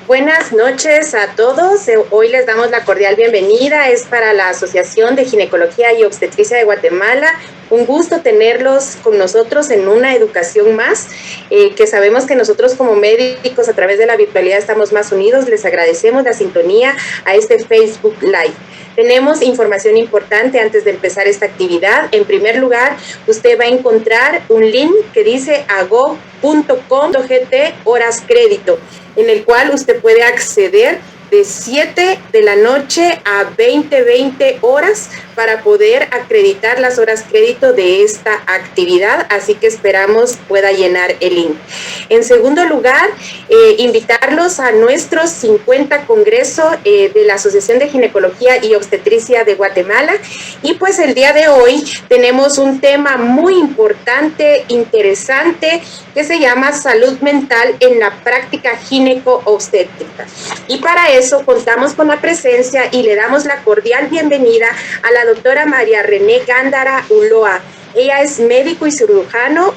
Buenas noches a todos. Hoy les damos la cordial bienvenida. Es para la Asociación de Ginecología y Obstetricia de Guatemala. Un gusto tenerlos con nosotros en una educación más, que sabemos que nosotros como médicos a través de la virtualidad estamos más unidos. Les agradecemos la sintonía a este Facebook Live. Tenemos información importante antes de empezar esta actividad. En primer lugar, usted va a encontrar un link que dice ago.com.gt horas crédito, en el cual usted puede acceder de 7 de la noche a 20 horas para poder acreditar las horas crédito de esta actividad, así que esperamos pueda llenar el link. En segundo lugar, invitarlos a nuestro 50 Congreso de la Asociación de Ginecología y Obstetricia de Guatemala, y pues el día de hoy tenemos un tema muy importante, interesante, que se llama salud mental en la práctica gineco-obstétrica. Y para eso contamos con la presencia y le damos la cordial bienvenida a la doctora María René Gándara Ulloa. Ella es médico y cirujano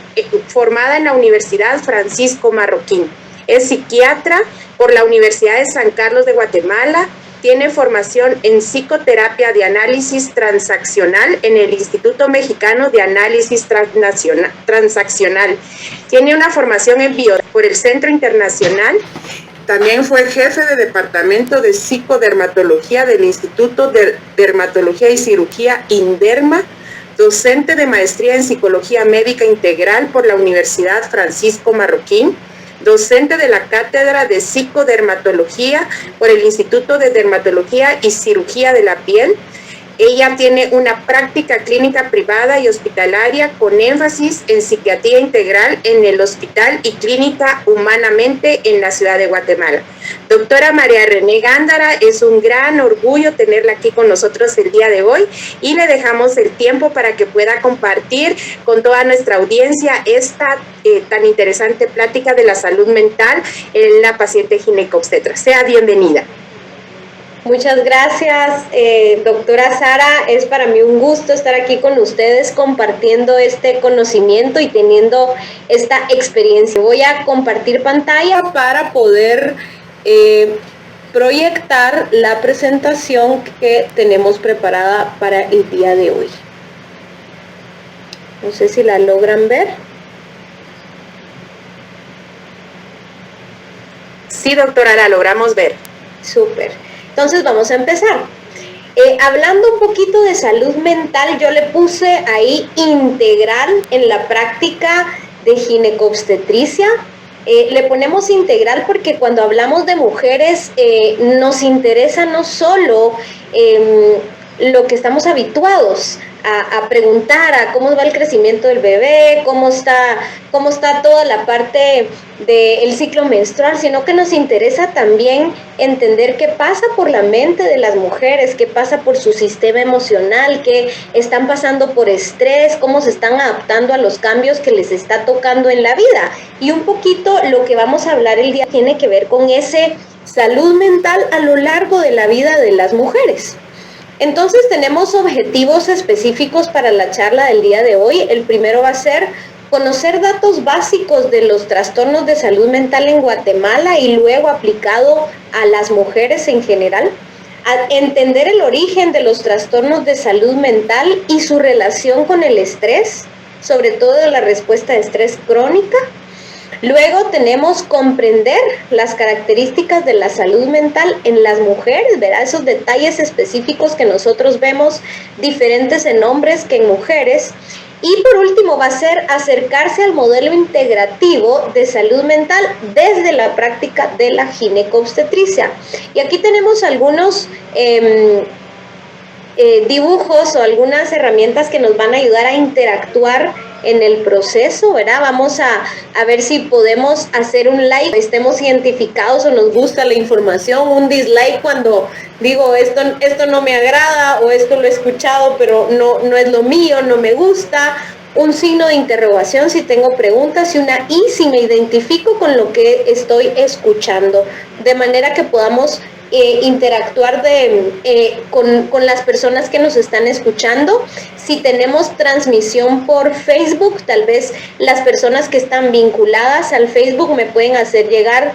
formada en la Universidad Francisco Marroquín. Es psiquiatra por la Universidad de San Carlos de Guatemala. Tiene formación en psicoterapia de análisis transaccional en el Instituto Mexicano de Análisis Transaccional. Tiene una formación en bio por el Centro Internacional. También fue jefe de departamento de psicodermatología del Instituto de Dermatología y Cirugía INDERMA, docente de maestría en psicología médica integral por la Universidad Francisco Marroquín, docente de la cátedra de psicodermatología por el Instituto de Dermatología y Cirugía de la Piel. Ella tiene una práctica clínica privada y hospitalaria con énfasis en psiquiatría integral en el Hospital y Clínica Humanamente en la ciudad de Guatemala. Doctora María René Gándara, es un gran orgullo tenerla aquí con nosotros el día de hoy y le dejamos el tiempo para que pueda compartir con toda nuestra audiencia esta tan interesante plática de la salud mental en la paciente gineco-obstetra. Sea bienvenida. Muchas gracias, doctora Sara. Es para mí un gusto estar aquí con ustedes compartiendo este conocimiento y teniendo esta experiencia. Voy a compartir pantalla para poder proyectar la presentación que tenemos preparada para el día de hoy. No sé si la logran ver. Sí, doctora, la logramos ver. Súper. Entonces vamos a empezar. Hablando un poquito de salud mental, yo le puse ahí integral en la práctica de ginecobstetricia. Le ponemos integral porque cuando hablamos de mujeres nos interesa no solo lo que estamos habituados a preguntar, a cómo va el crecimiento del bebé, cómo está toda la parte del ciclo menstrual, sino que nos interesa también entender qué pasa por la mente de las mujeres, qué pasa por su sistema emocional, qué están pasando por estrés, cómo se están adaptando a los cambios que les está tocando en la vida. Y un poquito lo que vamos a hablar el día tiene que ver con ese salud mental a lo largo de la vida de las mujeres. Entonces tenemos objetivos específicos para la charla del día de hoy. El primero va a ser conocer datos básicos de los trastornos de salud mental en Guatemala y luego aplicado a las mujeres en general. A entender el origen de los trastornos de salud mental y su relación con el estrés, sobre todo la respuesta de estrés crónica. Luego tenemos comprender las características de la salud mental en las mujeres, ¿verdad? Esos detalles específicos que nosotros vemos diferentes en hombres que en mujeres. Y por último va a ser acercarse al modelo integrativo de salud mental desde la práctica de la ginecobstetricia. Y aquí tenemos algunos dibujos o algunas herramientas que nos van a ayudar a interactuar en el proceso, ¿verdad? Vamos a ver si podemos hacer un like, estemos identificados o nos gusta la información, un dislike cuando digo esto no me agrada o esto lo he escuchado pero no es lo mío, no me gusta, un signo de interrogación si tengo preguntas y una I si me identifico con lo que estoy escuchando, de manera que podamos interactuar con las personas que nos están escuchando. Si tenemos transmisión por Facebook, tal vez las personas que están vinculadas al Facebook me pueden hacer llegar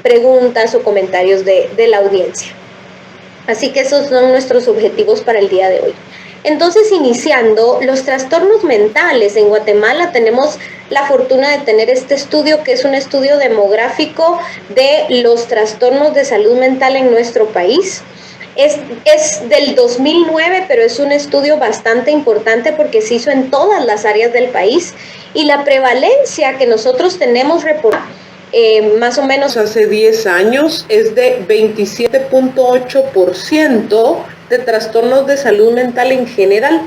preguntas o comentarios de la audiencia. Así que esos son nuestros objetivos para el día de hoy. Entonces, iniciando, los trastornos mentales en Guatemala, tenemos la fortuna de tener este estudio, que es un estudio demográfico de los trastornos de salud mental en nuestro país. Es del 2009, pero es un estudio bastante importante porque se hizo en todas las áreas del país, y la prevalencia que nosotros tenemos reportada más o menos hace 10 años es de 27.8% de trastornos de salud mental en general.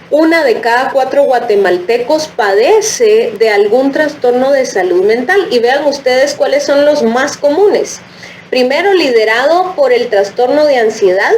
1 de cada 4 guatemaltecos padece de algún trastorno de salud mental, y vean ustedes cuáles son los más comunes. Primero, liderado por el trastorno de ansiedad.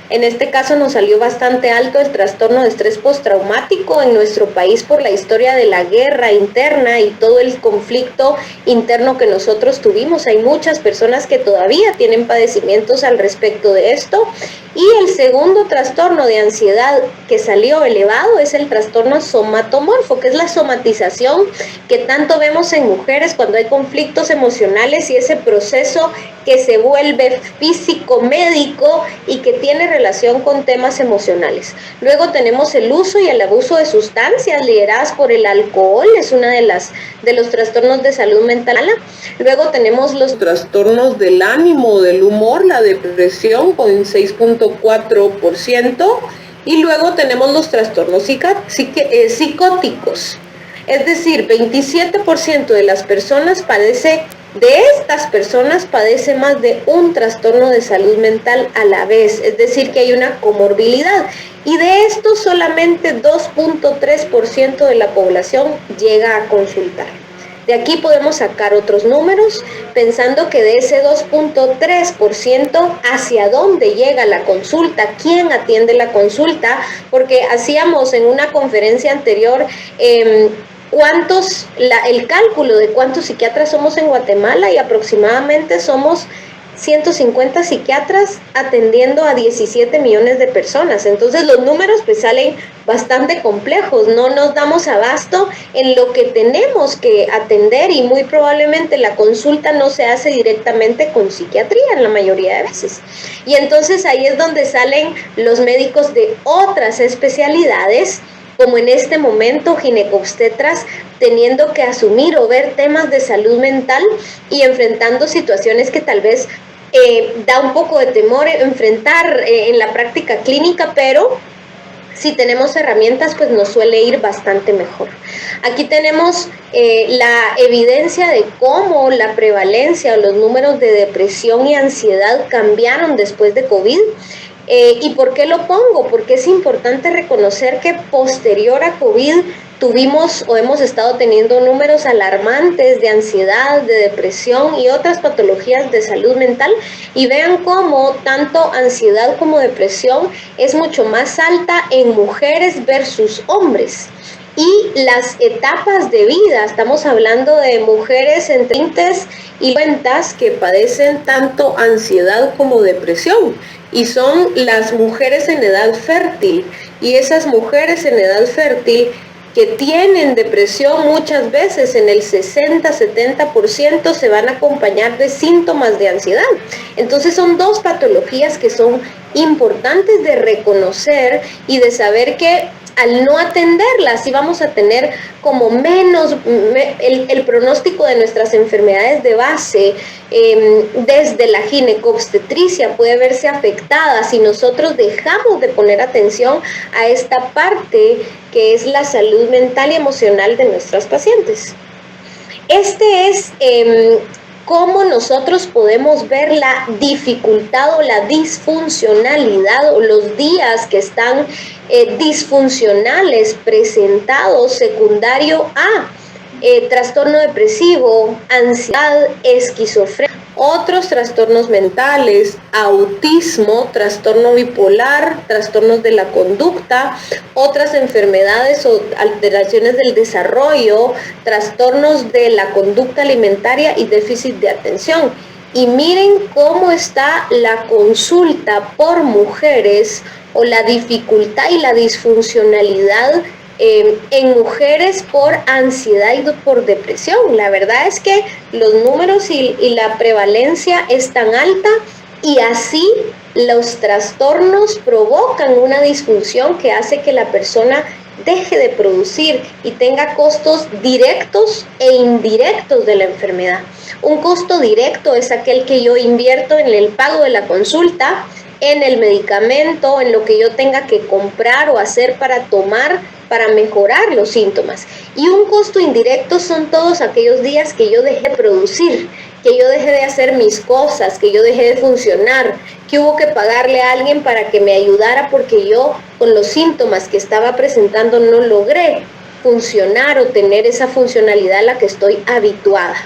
En este caso nos salió bastante alto el trastorno de estrés postraumático en nuestro país por la historia de la guerra interna y todo el conflicto interno que nosotros tuvimos. Hay muchas personas que todavía tienen padecimientos al respecto de esto. Y el segundo trastorno de ansiedad que salió elevado es el trastorno somatomorfo, que es la somatización que tanto vemos en mujeres cuando hay conflictos emocionales y ese proceso que se vuelve físico, médico y que tiene relación con temas emocionales. Luego tenemos el uso y el abuso de sustancias lideradas por el alcohol, es una de los trastornos de salud mental. Luego tenemos los trastornos del ánimo, del humor, la depresión con 6.4%, y luego tenemos los trastornos psicóticos. Es decir, 27% de las personas padece más de un trastorno de salud mental a la vez, es decir, que hay una comorbilidad, y de esto solamente 2.3% de la población llega a consultar. De aquí podemos sacar otros números, pensando que de ese 2.3%, ¿hacia dónde llega la consulta? ¿Quién atiende la consulta? Porque hacíamos en una conferencia anterior el cálculo de cuántos psiquiatras somos en Guatemala, y aproximadamente somos 150 psiquiatras atendiendo a 17 millones de personas. Entonces los números pues salen bastante complejos, no nos damos abasto en lo que tenemos que atender, y muy probablemente la consulta no se hace directamente con psiquiatría en la mayoría de veces. Y entonces ahí es donde salen los médicos de otras especialidades, como en este momento ginecobstetras, teniendo que asumir o ver temas de salud mental y enfrentando situaciones que tal vez da un poco de temor enfrentar en la práctica clínica, pero si tenemos herramientas pues nos suele ir bastante mejor. Aquí tenemos la evidencia de cómo la prevalencia o los números de depresión y ansiedad cambiaron después de COVID. ¿Y por qué lo pongo? Porque es importante reconocer que posterior a COVID tuvimos o hemos estado teniendo números alarmantes de ansiedad, de depresión y otras patologías de salud mental, y vean cómo tanto ansiedad como depresión es mucho más alta en mujeres versus hombres. Y las etapas de vida, estamos hablando de mujeres entre 20 y 50 que padecen tanto ansiedad como depresión, y son las mujeres en edad fértil, y esas mujeres en edad fértil que tienen depresión muchas veces en el 60-70% se van a acompañar de síntomas de ansiedad. Entonces son dos patologías que son importantes de reconocer y de saber que al no atenderlas sí vamos a tener como menos el pronóstico de nuestras enfermedades de base desde la ginecobstetricia puede verse afectada si nosotros dejamos de poner atención a esta parte que es la salud mental y emocional de nuestras pacientes. Este es cómo nosotros podemos ver la dificultad o la disfuncionalidad o los días que están disfuncionales presentados secundario a trastorno depresivo, ansiedad, esquizofrenia, otros trastornos mentales, autismo, trastorno bipolar, trastornos de la conducta, otras enfermedades o alteraciones del desarrollo, trastornos de la conducta alimentaria y déficit de atención. y miren cómo está la consulta por mujeres o la dificultad y la disfuncionalidad en mujeres por ansiedad y por depresión. La verdad es que los números y la prevalencia es tan alta, y así los trastornos provocan una disfunción que hace que la persona deje de producir y tenga costos directos e indirectos de la enfermedad. Un costo directo es aquel que yo invierto en el pago de la consulta, en el medicamento, en lo que yo tenga que comprar o hacer para tomar para mejorar los síntomas. Y un costo indirecto son todos aquellos días que yo dejé de producir, que yo dejé de hacer mis cosas, que yo dejé de funcionar, que hubo que pagarle a alguien para que me ayudara porque yo con los síntomas que estaba presentando no logré funcionar o tener esa funcionalidad a la que estoy habituada.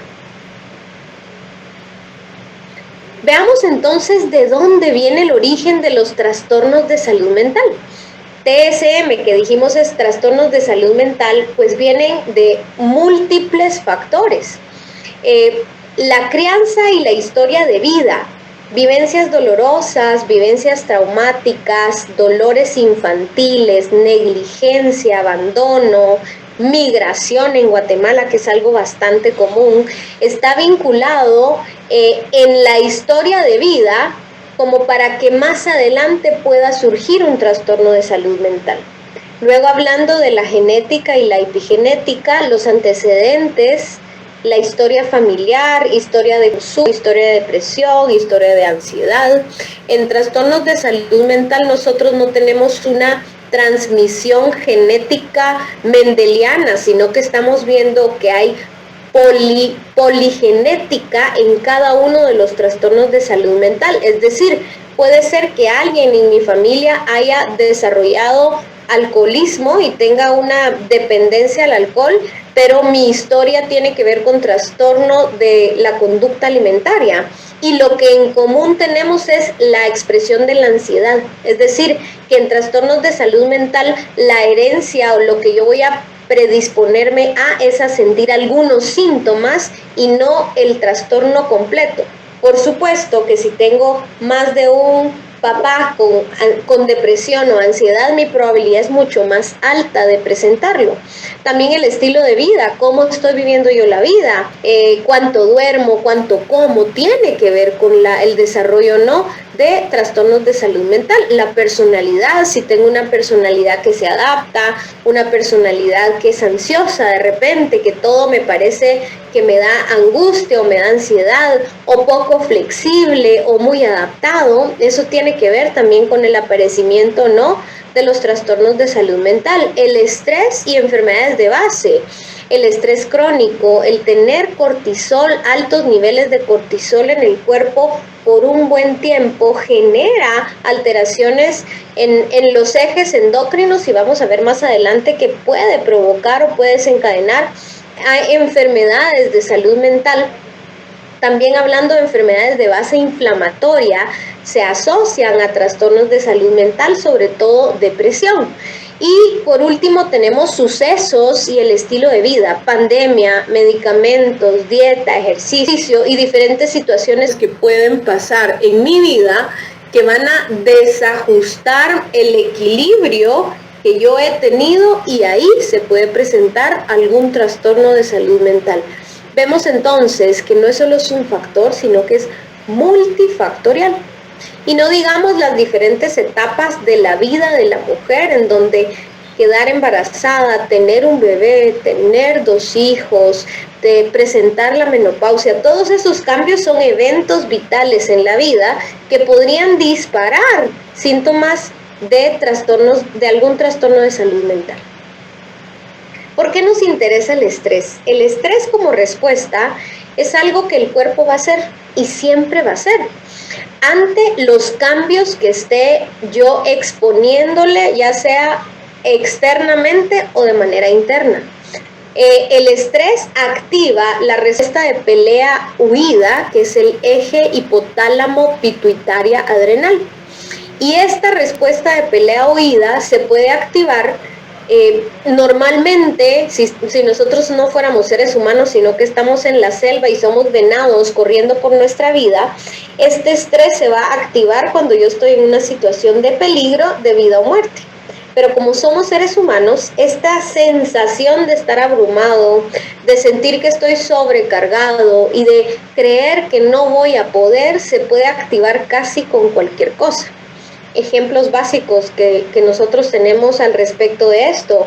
Veamos entonces de dónde viene el origen de los trastornos de salud mental. TSM, que dijimos es trastornos de salud mental, pues vienen de múltiples factores. La crianza y la historia de vida, vivencias dolorosas, vivencias traumáticas, dolores infantiles, negligencia, abandono, migración en Guatemala, que es algo bastante común, está vinculado en la historia de vida como para que más adelante pueda surgir un trastorno de salud mental. Luego, hablando de la genética y la epigenética, los antecedentes, la historia familiar, historia de consumo, historia de depresión, historia de ansiedad. En trastornos de salud mental nosotros no tenemos una transmisión genética mendeliana, sino que estamos viendo que hay poligenética en cada uno de los trastornos de salud mental. Es decir, puede ser que alguien en mi familia haya desarrollado alcoholismo y tenga una dependencia al alcohol, pero mi historia tiene que ver con trastorno de la conducta alimentaria. Y lo que en común tenemos es la expresión de la ansiedad. Es decir, que en trastornos de salud mental la herencia o lo que yo voy a predisponerme a es a sentir algunos síntomas y no el trastorno completo. Por supuesto que si tengo más de un papá con depresión o ansiedad, mi probabilidad es mucho más alta de presentarlo. También el estilo de vida, cómo estoy viviendo yo la vida, cuánto duermo, cuánto como, tiene que ver con el desarrollo o no de trastornos de salud mental. La personalidad, si tengo una personalidad que se adapta, una personalidad que es ansiosa de repente, que todo me parece que me da angustia o me da ansiedad, o poco flexible o muy adaptado, eso tiene que ver también con el aparecimiento o no de los trastornos de salud mental. El estrés y enfermedades de base, el estrés crónico, el tener cortisol, altos niveles de cortisol en el cuerpo por un buen tiempo genera alteraciones en los ejes endocrinos, y vamos a ver más adelante que puede provocar o puede desencadenar a enfermedades de salud mental. También hablando de enfermedades de base inflamatoria, se asocian a trastornos de salud mental, sobre todo depresión. Y por último tenemos sucesos y el estilo de vida, pandemia, medicamentos, dieta, ejercicio y diferentes situaciones que pueden pasar en mi vida que van a desajustar el equilibrio que yo he tenido, y ahí se puede presentar algún trastorno de salud mental. Vemos entonces que no es solo un factor, sino que es multifactorial. Y no digamos las diferentes etapas de la vida de la mujer, en donde quedar embarazada, tener un bebé, tener 2 hijos, de presentar la menopausia, todos esos cambios son eventos vitales en la vida que podrían disparar síntomas de trastornos, de algún trastorno de salud mental. ¿Por qué nos interesa el estrés? El estrés como respuesta es algo que el cuerpo va a hacer y siempre va a hacer ante los cambios que esté yo exponiéndole, ya sea externamente o de manera interna. El estrés activa la respuesta de pelea-huida, que es el eje hipotálamo-pituitaria adrenal. Y esta respuesta de pelea-huida se puede activar Normalmente, si nosotros no fuéramos seres humanos, sino que estamos en la selva y somos venados corriendo por nuestra vida, este estrés se va a activar cuando yo estoy en una situación de peligro, de vida o muerte. Pero como somos seres humanos, esta sensación de estar abrumado, de sentir que estoy sobrecargado y de creer que no voy a poder, se puede activar casi con cualquier cosa. Ejemplos básicos que nosotros tenemos al respecto de esto: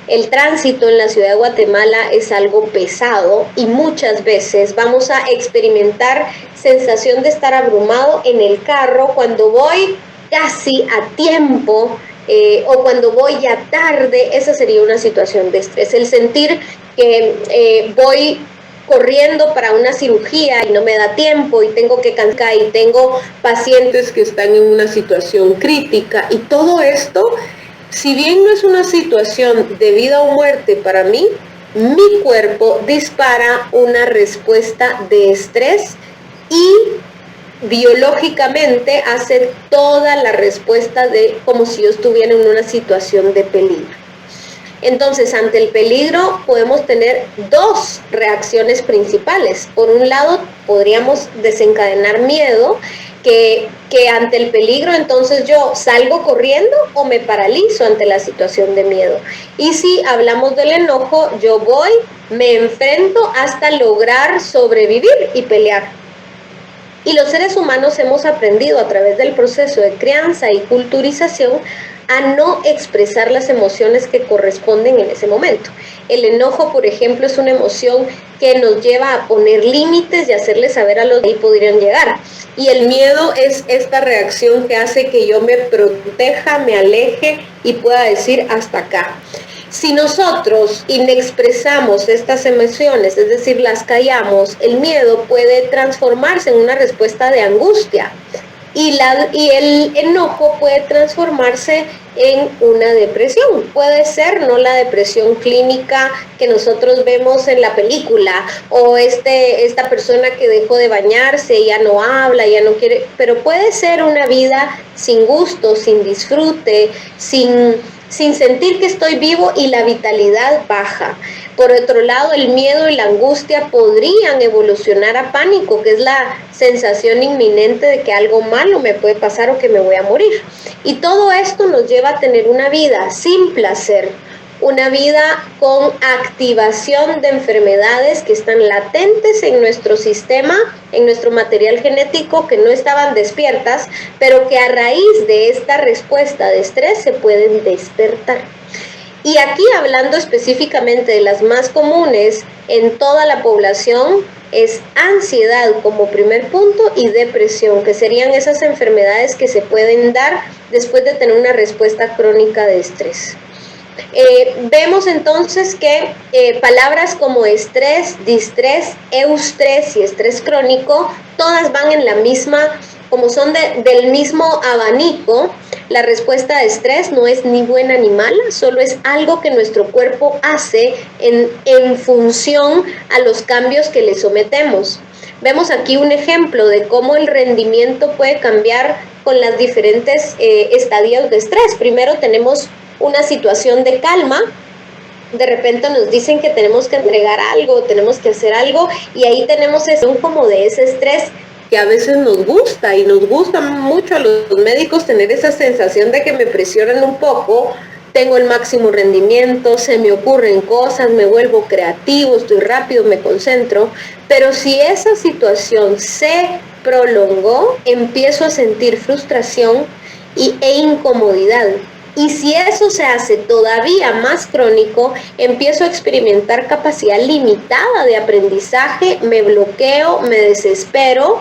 el tránsito en la ciudad de Guatemala es algo pesado y muchas veces vamos a experimentar sensación de estar abrumado en el carro cuando voy casi a tiempo, o cuando voy ya tarde. Esa sería una situación de estrés. El sentir que voy corriendo para una cirugía y no me da tiempo y tengo que cancar y tengo pacientes que están en una situación crítica, y todo esto, si bien no es una situación de vida o muerte para mí, mi cuerpo dispara una respuesta de estrés y biológicamente hace toda la respuesta de como si yo estuviera en una situación de peligro. Entonces, ante el peligro podemos tener dos reacciones principales. Por un lado, podríamos desencadenar miedo, que ante el peligro entonces yo salgo corriendo o me paralizo ante la situación de miedo. Y si hablamos del enojo, yo voy, me enfrento hasta lograr sobrevivir y pelear. Y los seres humanos hemos aprendido a través del proceso de crianza y culturización a no expresar las emociones que corresponden en ese momento. El enojo, por ejemplo, es una emoción que nos lleva a poner límites y hacerle saber a los que ahí podrían llegar. Y el miedo es esta reacción que hace que yo me proteja, me aleje y pueda decir hasta acá. Si nosotros inexpresamos estas emociones, es decir, las callamos, el miedo puede transformarse en una respuesta de angustia y el enojo puede transformarse en una depresión. Puede ser no la depresión clínica que nosotros vemos en la película, o esta persona que dejó de bañarse, ya no habla, ya no quiere, pero puede ser una vida sin gusto, sin disfrute, sin sentir que estoy vivo y la vitalidad baja. Por otro lado, el miedo y la angustia podrían evolucionar a pánico, que es la sensación inminente de que algo malo me puede pasar o que me voy a morir. Y todo esto nos lleva a tener una vida sin placer, una vida con activación de enfermedades que están latentes en nuestro sistema, en nuestro material genético, que no estaban despiertas, pero que a raíz de esta respuesta de estrés se pueden despertar. Y aquí, hablando específicamente de las más comunes en toda la población, es ansiedad como primer punto y depresión, que serían esas enfermedades que se pueden dar después de tener una respuesta crónica de estrés. Vemos entonces que palabras como estrés, distrés, eustrés y estrés crónico, todas van en la misma, como son del mismo abanico. La respuesta de estrés no es ni buena ni mala, solo es algo que nuestro cuerpo hace en función a los cambios que le sometemos. Vemos aquí un ejemplo de cómo el rendimiento puede cambiar con las diferentes estadios de estrés. Primero tenemos una situación de calma, de repente nos dicen que tenemos que entregar algo, tenemos que hacer algo, y ahí tenemos eso como de ese estrés que a veces nos gusta, y nos gusta mucho a los médicos tener esa sensación de que me presionan un poco, tengo el máximo rendimiento, se me ocurren cosas, me vuelvo creativo, estoy rápido, me concentro. Pero si esa situación se prolongó, empiezo a sentir frustración e incomodidad. Y si eso se hace todavía más crónico, empiezo a experimentar capacidad limitada de aprendizaje, me bloqueo, me desespero,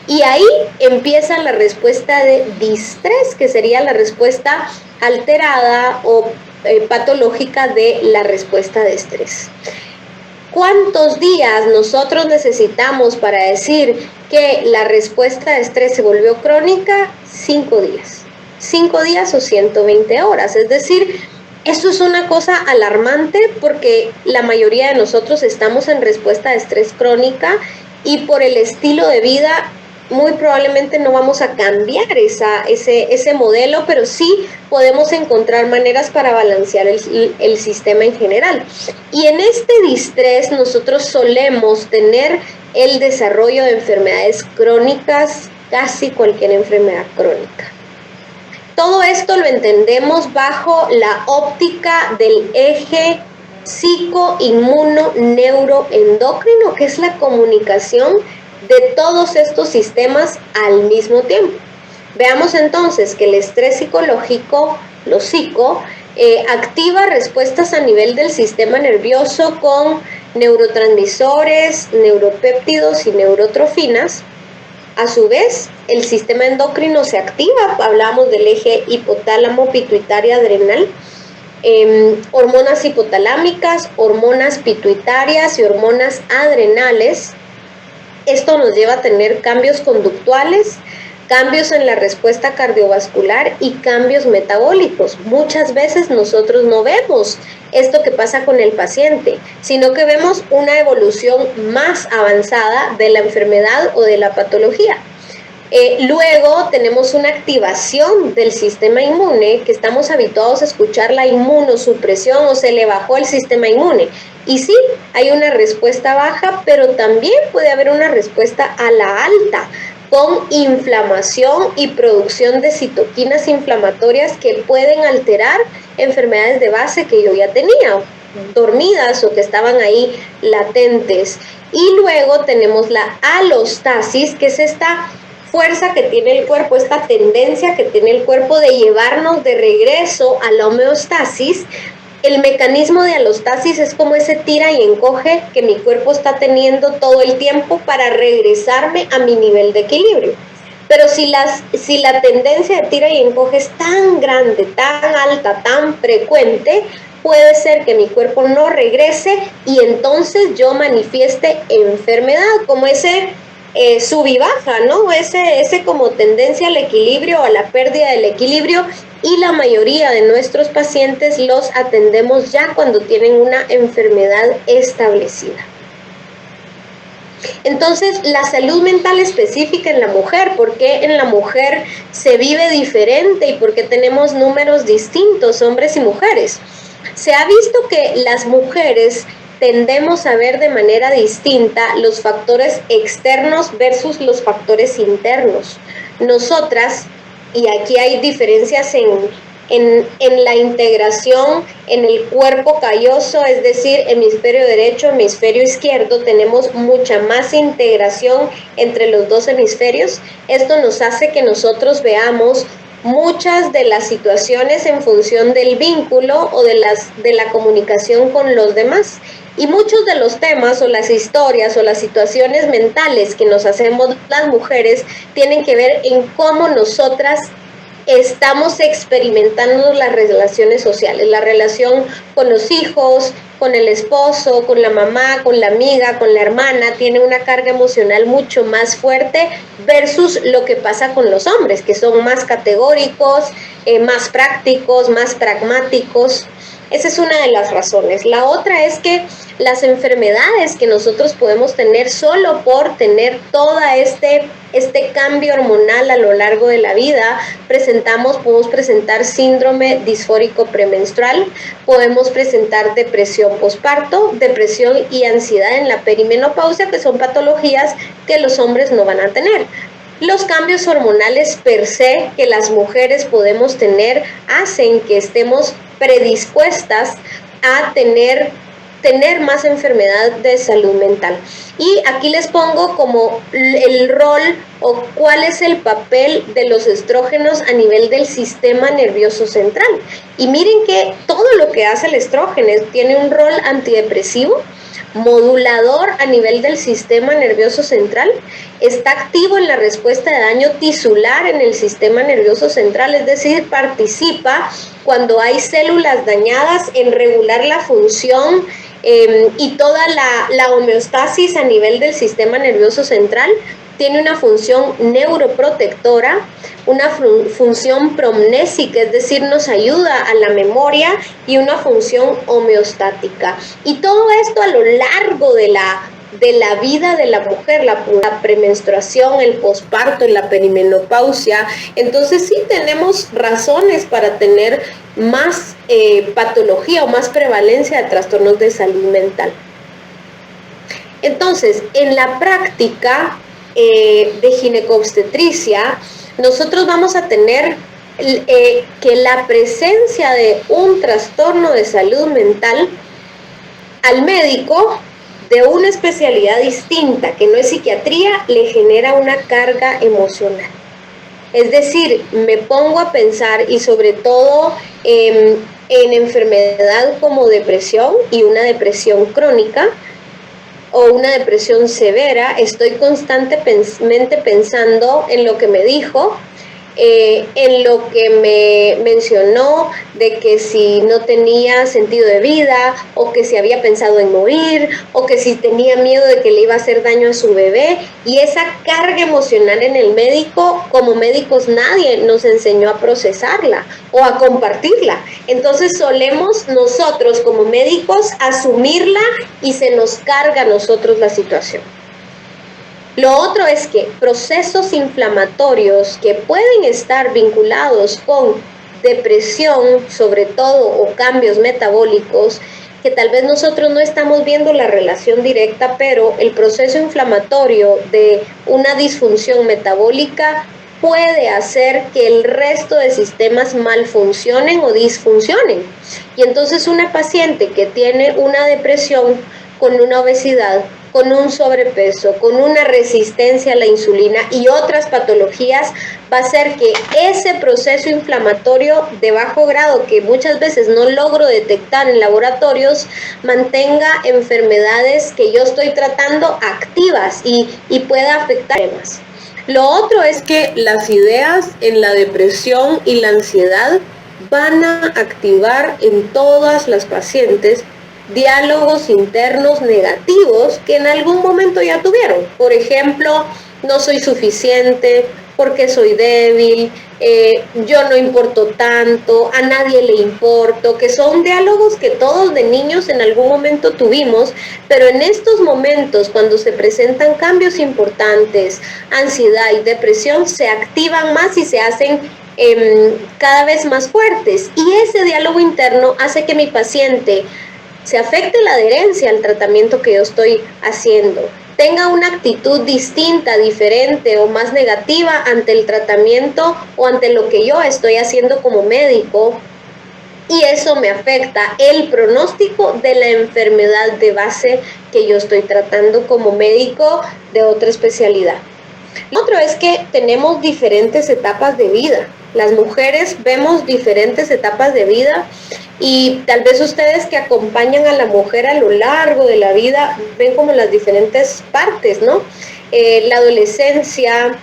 y ahí empieza la respuesta de distrés, que sería la respuesta alterada o patológica de la respuesta de estrés. ¿Cuántos días nosotros necesitamos para decir que la respuesta de estrés se volvió crónica? 5 días. 5 días o 120 horas. Es decir, esto es una cosa alarmante porque la mayoría de nosotros estamos en respuesta de estrés crónica, y por el estilo de vida muy probablemente no vamos a cambiar ese modelo, pero sí podemos encontrar maneras para balancear el sistema en general. Y en este distrés nosotros solemos tener el desarrollo de enfermedades crónicas, casi cualquier enfermedad crónica. Todo esto lo entendemos bajo la óptica del eje psico-inmuno-neuroendocrino, que es la comunicación de todos estos sistemas al mismo tiempo. Veamos entonces que el estrés psicológico, lo psico, activa respuestas a nivel del sistema nervioso con neurotransmisores, neuropéptidos y neurotrofinas. A su vez, el sistema endocrino se activa, hablamos del eje hipotálamo, pituitaria, adrenal, hormonas hipotalámicas, hormonas pituitarias y hormonas adrenales. Esto nos lleva a tener cambios conductuales, cambios en la respuesta cardiovascular y cambios metabólicos. Muchas veces nosotros no vemos esto que pasa con el paciente, sino que vemos una evolución más avanzada de la enfermedad o de la patología. Luego tenemos una activación del sistema inmune, que estamos habituados a escuchar la inmunosupresión o se le bajó el sistema inmune. Y sí, hay una respuesta baja, pero también puede haber una respuesta a la alta, con inflamación y producción de citoquinas inflamatorias que pueden alterar enfermedades de base que yo ya tenía, dormidas o que estaban ahí latentes. Y luego tenemos la alostasis, que es esta fuerza que tiene el cuerpo, esta tendencia que tiene el cuerpo de llevarnos de regreso a la homeostasis. El mecanismo de alostasis es como ese tira y encoge que mi cuerpo está teniendo todo el tiempo para regresarme a mi nivel de equilibrio. Pero si la tendencia de tira y encoge es tan grande, tan alta, tan frecuente, puede ser que mi cuerpo no regrese y entonces yo manifieste enfermedad, como ese sub y baja, ¿no? Ese como tendencia al equilibrio o a la pérdida del equilibrio, y la mayoría de nuestros pacientes los atendemos ya cuando tienen una enfermedad establecida. Entonces, la salud mental específica en la mujer, ¿por qué en la mujer se vive diferente y por qué tenemos números distintos, hombres y mujeres? Se ha visto que las mujeres tendemos a ver de manera distinta los factores externos versus los factores internos. Nosotras, y aquí hay diferencias en la integración en el cuerpo calloso, es decir, hemisferio derecho, hemisferio izquierdo, tenemos mucha más integración entre los dos hemisferios. Esto nos hace que nosotros veamos muchas de las situaciones en función del vínculo o de la comunicación con los demás. Y muchos de los temas o las historias o las situaciones mentales que nos hacemos las mujeres tienen que ver en cómo nosotras estamos experimentando las relaciones sociales, la relación con los hijos, con el esposo, con la mamá, con la amiga, con la hermana, tiene una carga emocional mucho más fuerte versus lo que pasa con los hombres, que son más categóricos, más prácticos, más pragmáticos. Esa es una de las razones. La otra es que las enfermedades que nosotros podemos tener solo por tener todo este cambio hormonal a lo largo de la vida, podemos presentar síndrome disfórico premenstrual, podemos presentar depresión posparto, depresión y ansiedad en la perimenopausia, que son patologías que los hombres no van a tener. Los cambios hormonales per se que las mujeres podemos tener hacen que estemos predispuestas a tener más enfermedad de salud mental. Y aquí les pongo como el rol o cuál es el papel de los estrógenos a nivel del sistema nervioso central. Y miren que todo lo que hace el estrógeno tiene un rol antidepresivo, modulador a nivel del sistema nervioso central, está activo en la respuesta de daño tisular en el sistema nervioso central, es decir, participa cuando hay células dañadas en regular la función y toda la homeostasis a nivel del sistema nervioso central. Tiene una función neuroprotectora, una función promnésica, es decir, nos ayuda a la memoria, y una función homeostática. Y todo esto a lo largo de de la vida de la mujer, la premenstruación, el posparto, la perimenopausia. Entonces sí tenemos razones para tener más patología o más prevalencia de trastornos de salud mental. Entonces, en la práctica de ginecobstetricia, nosotros vamos a tener que la presencia de un trastorno de salud mental al médico de una especialidad distinta, que no es psiquiatría, le genera una carga emocional. Es decir, me pongo a pensar, y sobre todo en enfermedad como depresión y una depresión crónica o una depresión severa, estoy constantemente pensando en lo que me dijo, en lo que me mencionó de que si no tenía sentido de vida, o que si había pensado en morir, o que si tenía miedo de que le iba a hacer daño a su bebé. Y esa carga emocional en el médico, como médicos nadie nos enseñó a procesarla o a compartirla. Entonces solemos nosotros como médicos asumirla y se nos carga a nosotros la situación. Lo otro es que procesos inflamatorios que pueden estar vinculados con depresión, sobre todo, o cambios metabólicos, que tal vez nosotros no estamos viendo la relación directa, pero el proceso inflamatorio de una disfunción metabólica puede hacer que el resto de sistemas malfuncionen o disfuncionen. Y entonces una paciente que tiene una depresión con una obesidad, con un sobrepeso, con una resistencia a la insulina y otras patologías, va a hacer que ese proceso inflamatorio de bajo grado, que muchas veces no logro detectar en laboratorios, mantenga enfermedades que yo estoy tratando activas y pueda afectar más. Lo otro es que las ideas en la depresión y la ansiedad van a activar en todas las pacientes diálogos internos negativos que en algún momento ya tuvieron. Por ejemplo, no soy suficiente, porque soy débil, yo no importo tanto, a nadie le importo, que son diálogos que todos de niños en algún momento tuvimos, pero en estos momentos, cuando se presentan cambios importantes, ansiedad y depresión, se activan más y se hacen cada vez más fuertes. Y ese diálogo interno hace que mi paciente se afecte la adherencia al tratamiento que yo estoy haciendo, tenga una actitud distinta, diferente o más negativa ante el tratamiento o ante lo que yo estoy haciendo como médico, y eso me afecta el pronóstico de la enfermedad de base que yo estoy tratando como médico de otra especialidad. Lo otro es que tenemos diferentes etapas de vida. Las mujeres vemos diferentes etapas de vida, y tal vez ustedes que acompañan a la mujer a lo largo de la vida ven como las diferentes partes, ¿no? La adolescencia,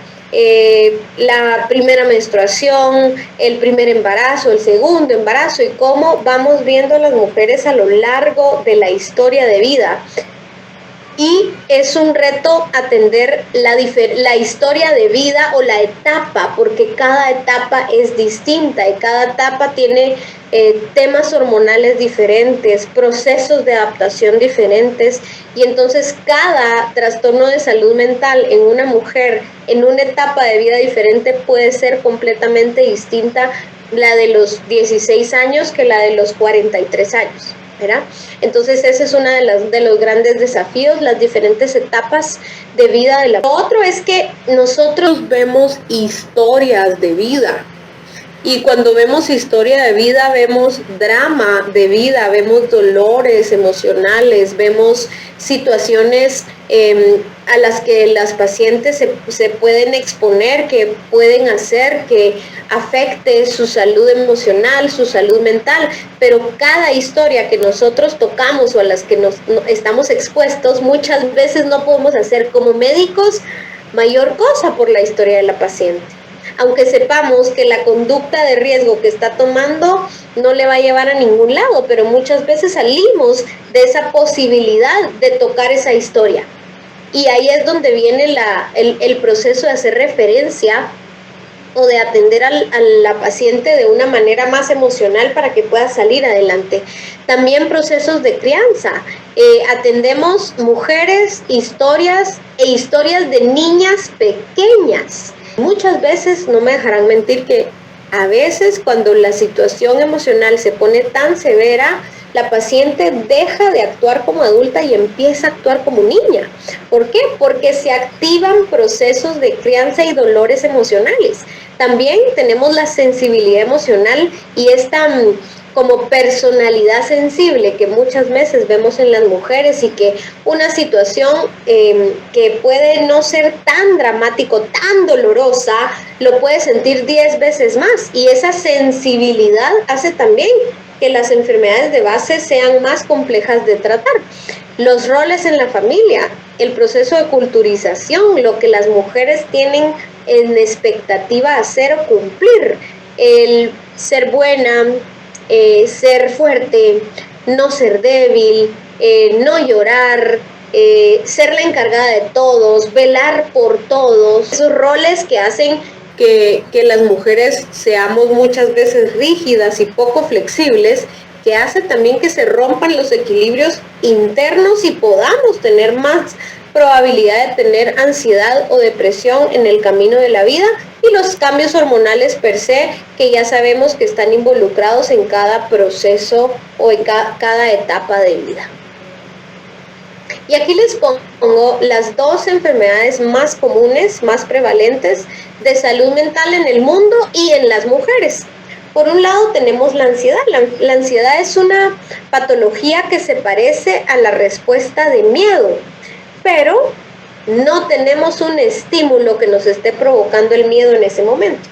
la primera menstruación, el primer embarazo, el segundo embarazo, y cómo vamos viendo a las mujeres a lo largo de la historia de vida. Y es un reto atender la historia de vida o la etapa, porque cada etapa es distinta y cada etapa tiene temas hormonales diferentes, procesos de adaptación diferentes, y entonces cada trastorno de salud mental en una mujer en una etapa de vida diferente puede ser completamente distinta, la de los 16 años que la de los 43 años. ¿verdad? Entonces ese es uno de los grandes desafíos, las diferentes etapas de vida de la... Lo otro es que nosotros vemos historias de vida, y cuando vemos historia de vida vemos drama de vida, vemos dolores emocionales, vemos situaciones a las que las pacientes se pueden exponer, que pueden hacer que afecte su salud emocional, su salud mental, pero cada historia que nosotros tocamos o a las que estamos expuestos, muchas veces no podemos hacer como médicos mayor cosa por la historia de la paciente. Aunque sepamos que la conducta de riesgo que está tomando no le va a llevar a ningún lado, pero muchas veces salimos de esa posibilidad de tocar esa historia. Y ahí es donde viene el proceso de hacer referencia o de atender a la paciente de una manera más emocional para que pueda salir adelante. También procesos de crianza. Atendemos mujeres, historias de niñas pequeñas. Muchas veces, no me dejarán mentir, que a veces cuando la situación emocional se pone tan severa, la paciente deja de actuar como adulta y empieza a actuar como niña. ¿Por qué? Porque se activan procesos de crianza y dolores emocionales. También tenemos la sensibilidad emocional y esta como personalidad sensible que muchas veces vemos en las mujeres, y que una situación que puede no ser tan dramático, tan dolorosa, lo puede sentir 10 veces más, y esa sensibilidad hace también que las enfermedades de base sean más complejas de tratar. Los roles en la familia, el proceso de culturización, lo que las mujeres tienen en expectativa hacer o cumplir, el ser buena, ser fuerte, no ser débil, no llorar, ser la encargada de todos, velar por todos, esos roles que hacen que las mujeres seamos muchas veces rígidas y poco flexibles, que hace también que se rompan los equilibrios internos y podamos tener más probabilidad de tener ansiedad o depresión en el camino de la vida, y los cambios hormonales per se, que ya sabemos que están involucrados en cada proceso o en cada etapa de vida. Y aquí les pongo las 2 enfermedades más comunes, más prevalentes de salud mental en el mundo y en las mujeres. Por un lado tenemos la ansiedad. La ansiedad es una patología que se parece a la respuesta de miedo, pero no tenemos un estímulo que nos esté provocando el miedo en ese momento.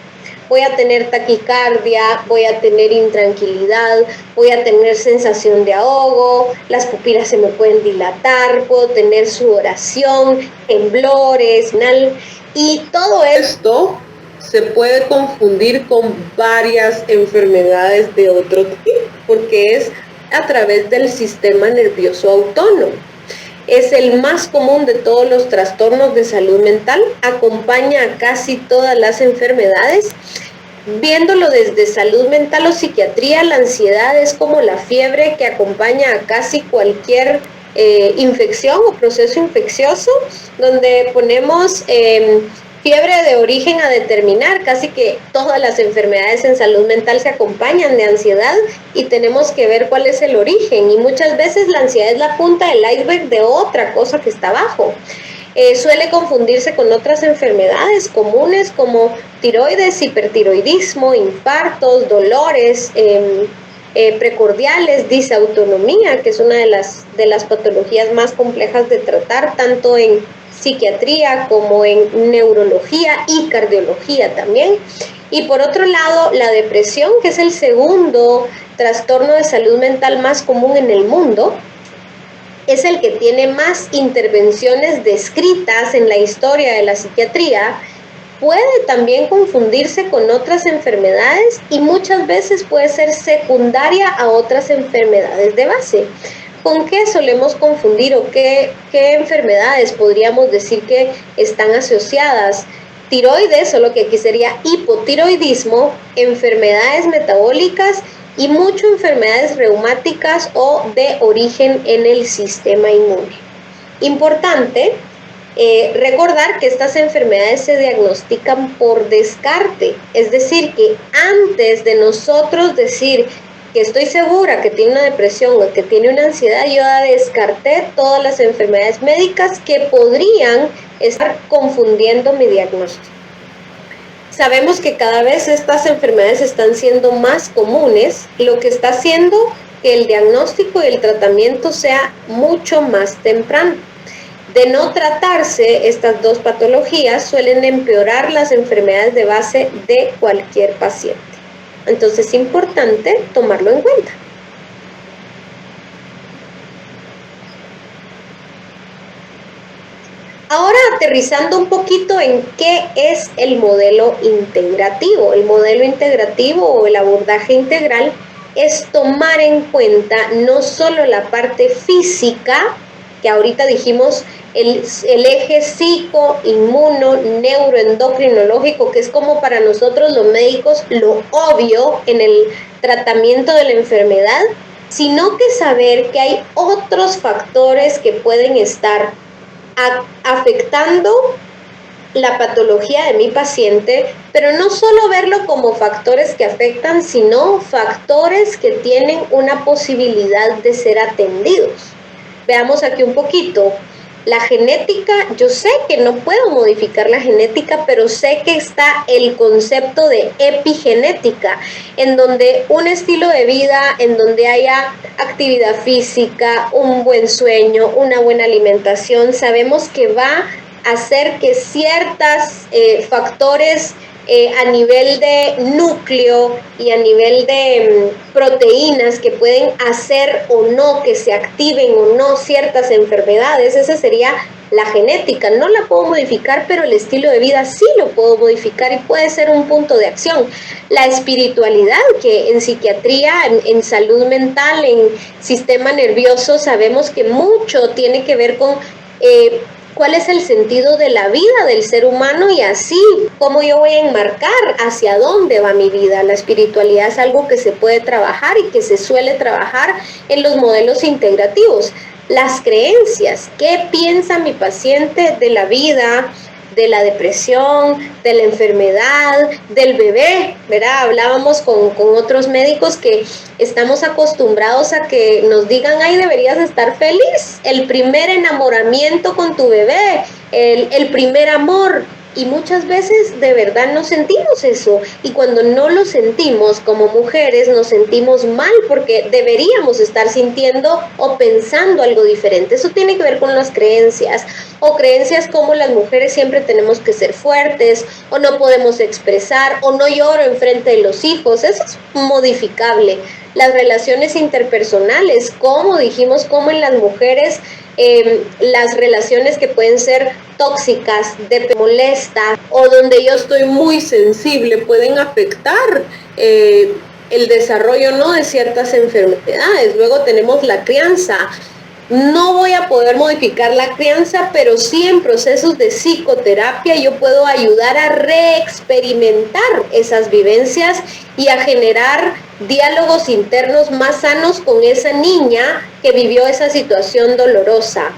Voy a tener taquicardia, voy a tener intranquilidad, voy a tener sensación de ahogo, las pupilas se me pueden dilatar, puedo tener sudoración, temblores, y todo esto se puede confundir con varias enfermedades de otro tipo, porque es a través del sistema nervioso autónomo. Es el más común de todos los trastornos de salud mental, acompaña a casi todas las enfermedades. Viéndolo desde salud mental o psiquiatría, la ansiedad es como la fiebre que acompaña a casi cualquier infección o proceso infeccioso, donde ponemos fiebre de origen a determinar. Casi que todas las enfermedades en salud mental se acompañan de ansiedad y tenemos que ver cuál es el origen, y muchas veces la ansiedad es la punta del iceberg de otra cosa que está abajo. Suele confundirse con otras enfermedades comunes como tiroides, hipertiroidismo, infartos, dolores precordiales, disautonomía, que es una de las patologías más complejas de tratar, tanto en psiquiatría como en neurología y cardiología también. Y por otro lado, la depresión, que es el segundo trastorno de salud mental más común en el mundo, es el que tiene más intervenciones descritas en la historia de la psiquiatría. Puede también confundirse con otras enfermedades y muchas veces puede ser secundaria a otras enfermedades de base. ¿Con qué solemos confundir o qué enfermedades podríamos decir que están asociadas? Tiroides, solo que aquí sería hipotiroidismo, enfermedades metabólicas y muchas enfermedades reumáticas o de origen en el sistema inmune. Importante recordar que estas enfermedades se diagnostican por descarte, es decir, que antes de nosotros decir que estoy segura que tiene una depresión o que tiene una ansiedad, yo ya descarté todas las enfermedades médicas que podrían estar confundiendo mi diagnóstico. Sabemos que cada vez estas enfermedades están siendo más comunes, lo que está haciendo que el diagnóstico y el tratamiento sea mucho más temprano. De no tratarse estas 2 patologías, suelen empeorar las enfermedades de base de cualquier paciente. Entonces es importante tomarlo en cuenta. Ahora, aterrizando un poquito en qué es el modelo integrativo. El modelo integrativo o el abordaje integral es tomar en cuenta no solo la parte física, que ahorita dijimos el eje psico, inmuno, neuroendocrinológico, que es como para nosotros los médicos lo obvio en el tratamiento de la enfermedad, sino que saber que hay otros factores que pueden estar afectando la patología de mi paciente, pero no solo verlo como factores que afectan, sino factores que tienen una posibilidad de ser atendidos. Veamos aquí un poquito. La genética, yo sé que no puedo modificar la genética, pero sé que está el concepto de epigenética, en donde un estilo de vida, en donde haya actividad física, un buen sueño, una buena alimentación, sabemos que va a hacer que ciertos factores a nivel de núcleo y a nivel de proteínas que pueden hacer o no que se activen o no ciertas enfermedades, esa sería la genética. No la puedo modificar, pero el estilo de vida sí lo puedo modificar y puede ser un punto de acción. La espiritualidad, que en psiquiatría, en salud mental, en sistema nervioso, sabemos que mucho tiene que ver con cuál es el sentido de la vida del ser humano y así cómo yo voy a enmarcar hacia dónde va mi vida. La espiritualidad es algo que se puede trabajar y que se suele trabajar en los modelos integrativos. Las creencias, ¿qué piensa mi paciente de la vida, de la depresión, de la enfermedad, del bebé? ¿Verdad? Hablábamos con otros médicos que estamos acostumbrados a que nos digan, ay, deberías estar feliz, el primer enamoramiento con tu bebé, el primer amor. Y muchas veces de verdad no sentimos eso, y cuando no lo sentimos como mujeres nos sentimos mal porque deberíamos estar sintiendo o pensando algo diferente. Eso tiene que ver con las creencias, o creencias como las mujeres siempre tenemos que ser fuertes, o no podemos expresar, o no lloro enfrente de los hijos. Eso es modificable. Las relaciones interpersonales, como dijimos, como en las mujeres, las relaciones que pueden ser tóxicas, molestas, o donde yo estoy muy sensible, pueden afectar el desarrollo, ¿no?, de ciertas enfermedades. Luego tenemos la crianza. No voy a poder modificar la crianza, pero sí en procesos de psicoterapia yo puedo ayudar a reexperimentar esas vivencias y a generar diálogos internos más sanos con esa niña que vivió esa situación dolorosa.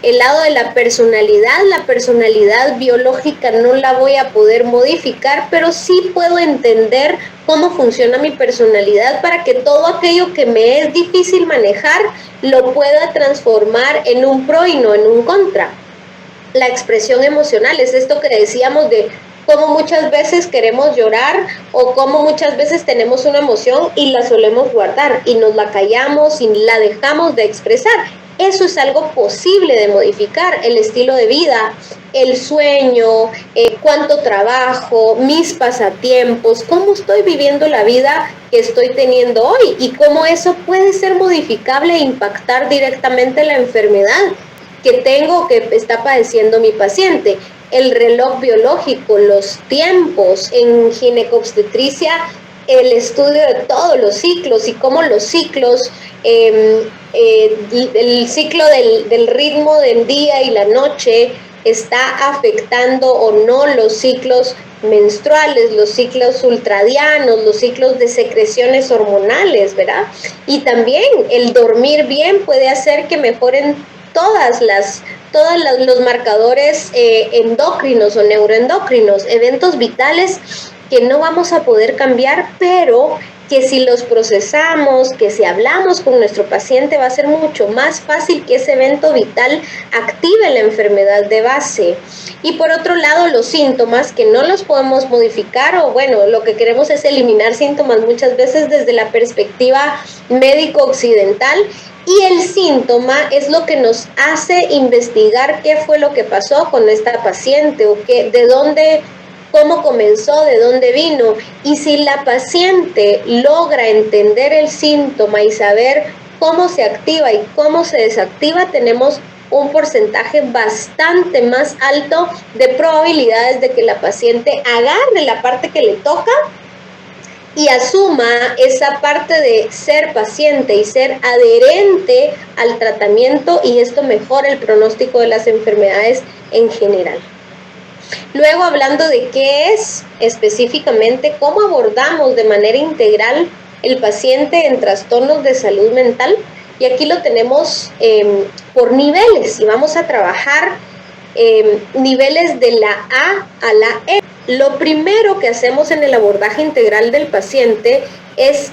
El lado de la personalidad biológica no la voy a poder modificar, pero sí puedo entender cómo funciona mi personalidad para que todo aquello que me es difícil manejar lo pueda transformar en un pro y no en un contra. La expresión emocional es esto que decíamos de cómo muchas veces queremos llorar o cómo muchas veces tenemos una emoción y la solemos guardar y nos la callamos y la dejamos de expresar. Eso es algo posible de modificar. El estilo de vida, el sueño, cuánto trabajo, mis pasatiempos, cómo estoy viviendo la vida que estoy teniendo hoy y cómo eso puede ser modificable e impactar directamente la enfermedad que tengo, que está padeciendo mi paciente. El reloj biológico, los tiempos en ginecobstetricia, el estudio de todos los ciclos y cómo los ciclos, el ciclo del ritmo del día y la noche está afectando o no los ciclos menstruales, los ciclos ultradianos, los ciclos de secreciones hormonales, ¿verdad? Y también el dormir bien puede hacer que mejoren todos los marcadores endocrinos o neuroendocrinos, eventos vitales que no vamos a poder cambiar, pero que si los procesamos, que si hablamos con nuestro paciente, va a ser mucho más fácil que ese evento vital active la enfermedad de base. Y por otro lado, los síntomas que no los podemos modificar, o bueno, lo que queremos es eliminar síntomas muchas veces desde la perspectiva médico-occidental. Y el síntoma es lo que nos hace investigar qué fue lo que pasó con esta paciente o de dónde, cómo comenzó, de dónde vino. Y si la paciente logra entender el síntoma y saber cómo se activa y cómo se desactiva, tenemos un porcentaje bastante más alto de probabilidades de que la paciente agarre la parte que le toca y asuma esa parte de ser paciente y ser adherente al tratamiento, y esto mejora el pronóstico de las enfermedades en general. Luego, hablando de qué es específicamente, cómo abordamos de manera integral el paciente en trastornos de salud mental, y aquí lo tenemos por niveles, y vamos a trabajar niveles de la A a la E. Lo primero que hacemos en el abordaje integral del paciente es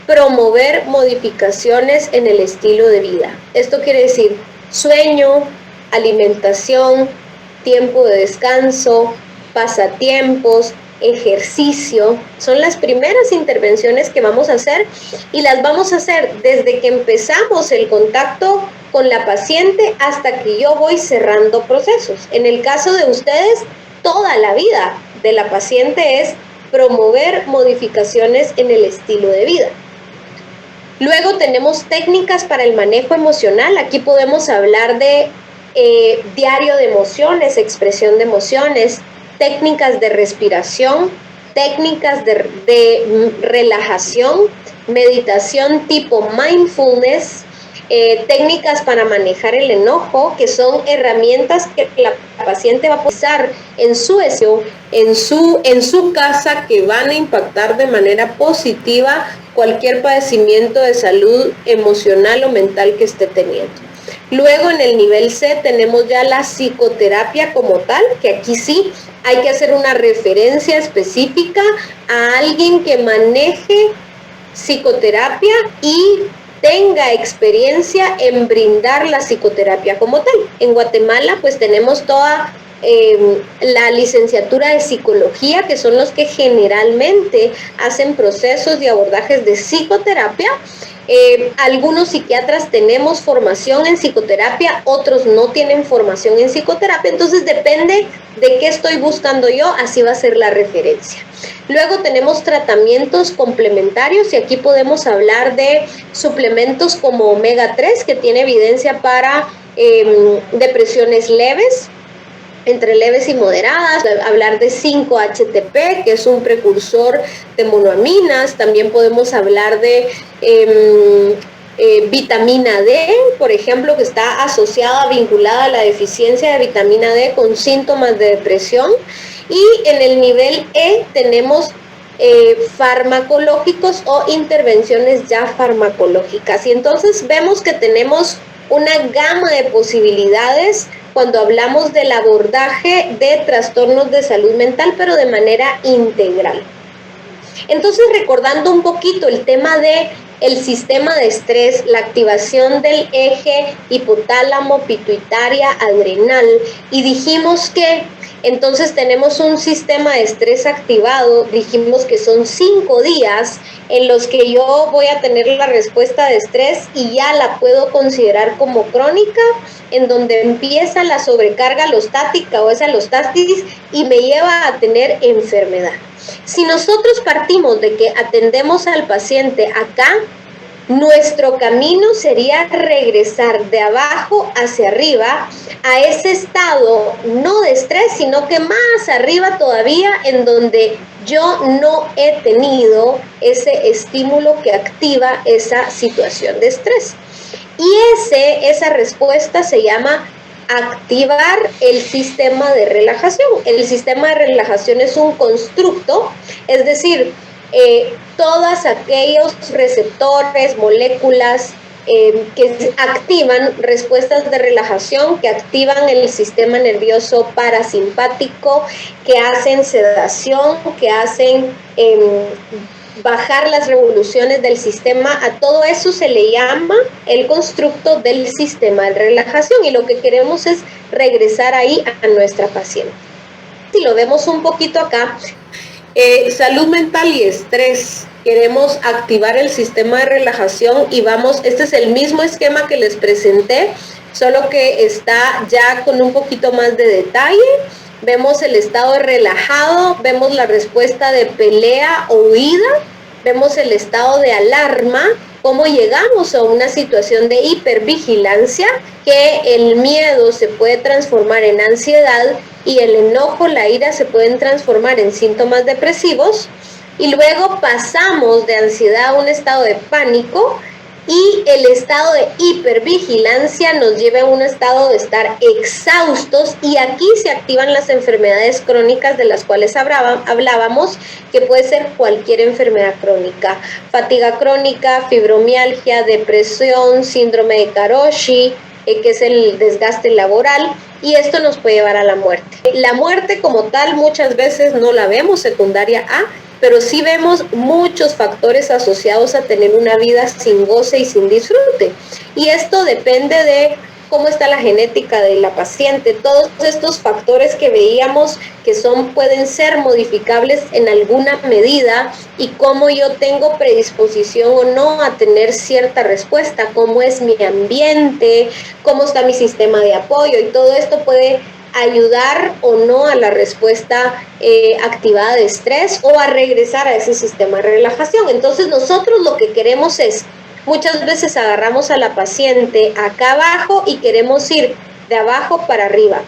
promover modificaciones en el estilo de vida. Esto quiere decir sueño, alimentación, tiempo de descanso, pasatiempos, ejercicio. Son las primeras intervenciones que vamos a hacer, y las vamos a hacer desde que empezamos el contacto con la paciente hasta que yo voy cerrando procesos. En el caso de ustedes, toda la vida de la paciente es promover modificaciones en el estilo de vida. Luego tenemos técnicas para el manejo emocional. Aquí podemos hablar de diario de emociones, expresión de emociones, técnicas de respiración, técnicas de relajación, meditación tipo mindfulness, técnicas para manejar el enojo, que son herramientas que la paciente va a usar en su casa, que van a impactar de manera positiva cualquier padecimiento de salud emocional o mental que esté teniendo. Luego, en el nivel C tenemos ya la psicoterapia como tal, que aquí sí hay que hacer una referencia específica a alguien que maneje psicoterapia y tenga experiencia en brindar la psicoterapia como tal. En Guatemala pues tenemos toda la licenciatura de psicología, que son los que generalmente hacen procesos y abordajes de psicoterapia. Algunos psiquiatras tenemos formación en psicoterapia, otros no tienen formación en psicoterapia, entonces depende de qué estoy buscando yo, así va a ser la referencia. Luego tenemos tratamientos complementarios, y aquí podemos hablar de suplementos como omega 3, que tiene evidencia para depresiones leves, entre leves y moderadas. Hablar de 5-HTP, que es un precursor de monoaminas. También podemos hablar de vitamina D, por ejemplo, que está asociada, vinculada a la deficiencia de vitamina D con síntomas de depresión. Y en el nivel E tenemos farmacológicos o intervenciones ya farmacológicas. Y entonces vemos que tenemos una gama de posibilidades cuando hablamos del abordaje de trastornos de salud mental, pero de manera integral. Entonces, recordando un poquito el tema de el sistema de estrés, la activación del eje hipotálamo, pituitaria, adrenal, y dijimos que entonces tenemos un sistema de estrés activado, dijimos que son 5 días en los que yo voy a tener la respuesta de estrés y ya la puedo considerar como crónica, en donde empieza la sobrecarga alostática o esa alostasis y me lleva a tener enfermedad. Si nosotros partimos de que atendemos al paciente acá, nuestro camino sería regresar de abajo hacia arriba a ese estado no de estrés, sino que más arriba todavía, en donde yo no he tenido ese estímulo que activa esa situación de estrés. Y esa respuesta se llama activar el sistema de relajación. El sistema de relajación es un constructo, es decir, todos aquellos receptores, moléculas que activan respuestas de relajación, que activan el sistema nervioso parasimpático, que hacen sedación, que hacen bajar las revoluciones del sistema. A todo eso se le llama el constructo del sistema de relajación, y lo que queremos es regresar ahí a nuestra paciente. Si lo vemos un poquito acá, salud mental y estrés, queremos activar el sistema de relajación y vamos, este es el mismo esquema que les presenté, solo que está ya con un poquito más de detalle. Vemos el estado de relajado, vemos la respuesta de pelea o huida, vemos el estado de alarma, cómo llegamos a una situación de hipervigilancia, que el miedo se puede transformar en ansiedad y el enojo, la ira se pueden transformar en síntomas depresivos. y luego pasamos de ansiedad a un estado de pánico, y el estado de hipervigilancia nos lleva a un estado de estar exhaustos, y aquí se activan las enfermedades crónicas de las cuales hablábamos, que puede ser cualquier enfermedad crónica: fatiga crónica, fibromialgia, depresión, síndrome de Karoshi, que es el desgaste laboral, y esto nos puede llevar a la muerte. La muerte como tal muchas veces no la vemos secundaria a, pero sí vemos muchos factores asociados a tener una vida sin goce y sin disfrute. Y esto depende de cómo está la genética de la paciente. Todos estos factores que veíamos que pueden ser modificables en alguna medida, y cómo yo tengo predisposición o no a tener cierta respuesta, cómo es mi ambiente, cómo está mi sistema de apoyo, y todo esto puede ayudar o no a la respuesta activada de estrés o a regresar a ese sistema de relajación. Entonces nosotros lo que queremos es, muchas veces agarramos a la paciente acá abajo y queremos ir de abajo para arriba.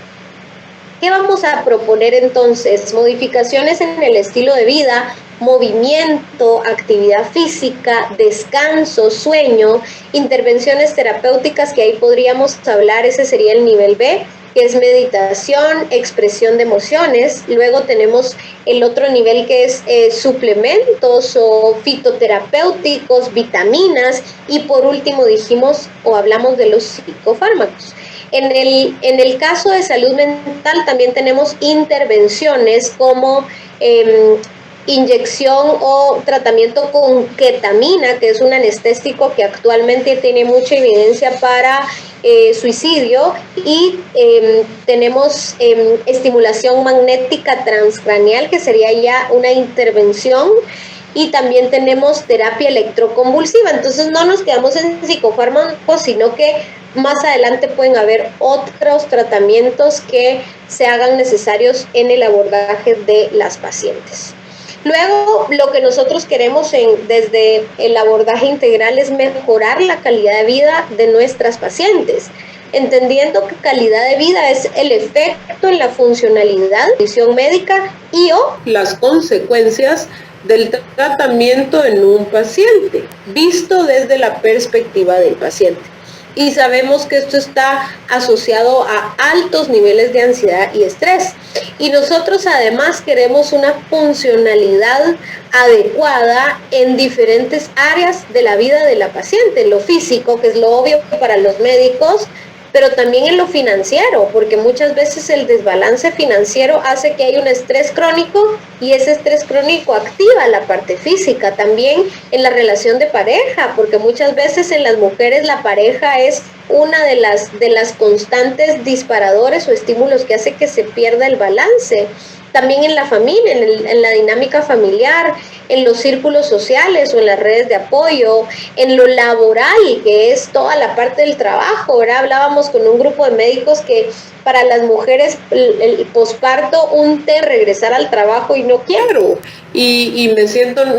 ¿Qué vamos a proponer entonces? Modificaciones en el estilo de vida, movimiento, actividad física, descanso, sueño, intervenciones terapéuticas, que ahí podríamos hablar, ese sería el nivel B, que es meditación, expresión de emociones. Luego tenemos el otro nivel, que es suplementos o fitoterapéuticos, vitaminas, y por último dijimos o hablamos de los psicofármacos. En el caso de salud mental también tenemos intervenciones como inyección o tratamiento con ketamina, que es un anestésico que actualmente tiene mucha evidencia para suicidio, y tenemos estimulación magnética transcranial, que sería ya una intervención, y también tenemos terapia electroconvulsiva. Entonces no nos quedamos en psicofármacos, sino que más adelante pueden haber otros tratamientos que se hagan necesarios en el abordaje de las pacientes. Luego, lo que nosotros queremos desde el abordaje integral es mejorar la calidad de vida de nuestras pacientes, entendiendo que calidad de vida es el efecto en la funcionalidad, condición médica y o las consecuencias del tratamiento en un paciente, visto desde la perspectiva del paciente. Y sabemos que esto está asociado a altos niveles de ansiedad y estrés. Y nosotros además queremos una funcionalidad adecuada en diferentes áreas de la vida de la paciente, en lo físico, que es lo obvio para los médicos, pero también en lo financiero, porque muchas veces el desbalance financiero hace que haya un estrés crónico, y ese estrés crónico activa la parte física. También en la relación de pareja, porque muchas veces en las mujeres la pareja es una de las constantes disparadores o estímulos que hace que se pierda el balance. También en la familia, en la dinámica familiar, en los círculos sociales o en las redes de apoyo, en lo laboral, que es toda la parte del trabajo, ¿verdad? Hablábamos con un grupo de médicos que para las mujeres el posparto, regresar al trabajo y no quiero, y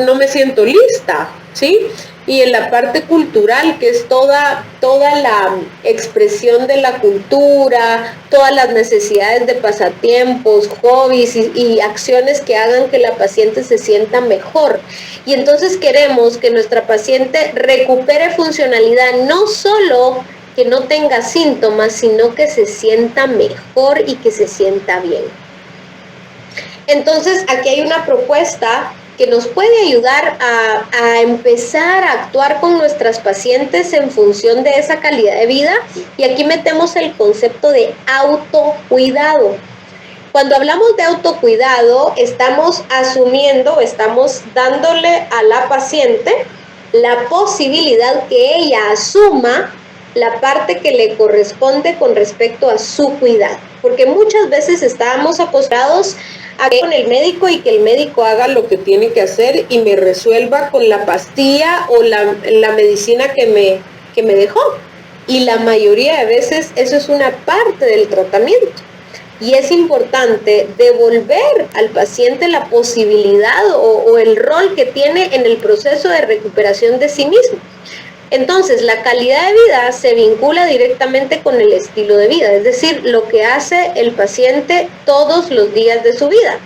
no me siento lista, ¿sí? Y en la parte cultural, que es toda la expresión de la cultura, todas las necesidades de pasatiempos, hobbies y acciones que hagan que la paciente se sienta mejor. Y entonces queremos que nuestra paciente recupere funcionalidad, no solo que no tenga síntomas, sino que se sienta mejor y que se sienta bien. Entonces aquí hay una propuesta que nos puede ayudar a empezar a actuar con nuestras pacientes en función de esa calidad de vida, y aquí metemos el concepto de autocuidado. Cuando hablamos de autocuidado, estamos estamos dándole a la paciente la posibilidad que ella asuma la parte que le corresponde con respecto a su cuidado, porque muchas veces estábamos acostumbrados a ir con el médico y que el médico haga lo que tiene que hacer y me resuelva con la pastilla o la medicina que me dejó. Y la mayoría de veces eso es una parte del tratamiento. Y es importante devolver al paciente la posibilidad o el rol que tiene en el proceso de recuperación de sí mismo. Entonces, la calidad de vida se vincula directamente con el estilo de vida, es decir, lo que hace el paciente todos los días de su vida.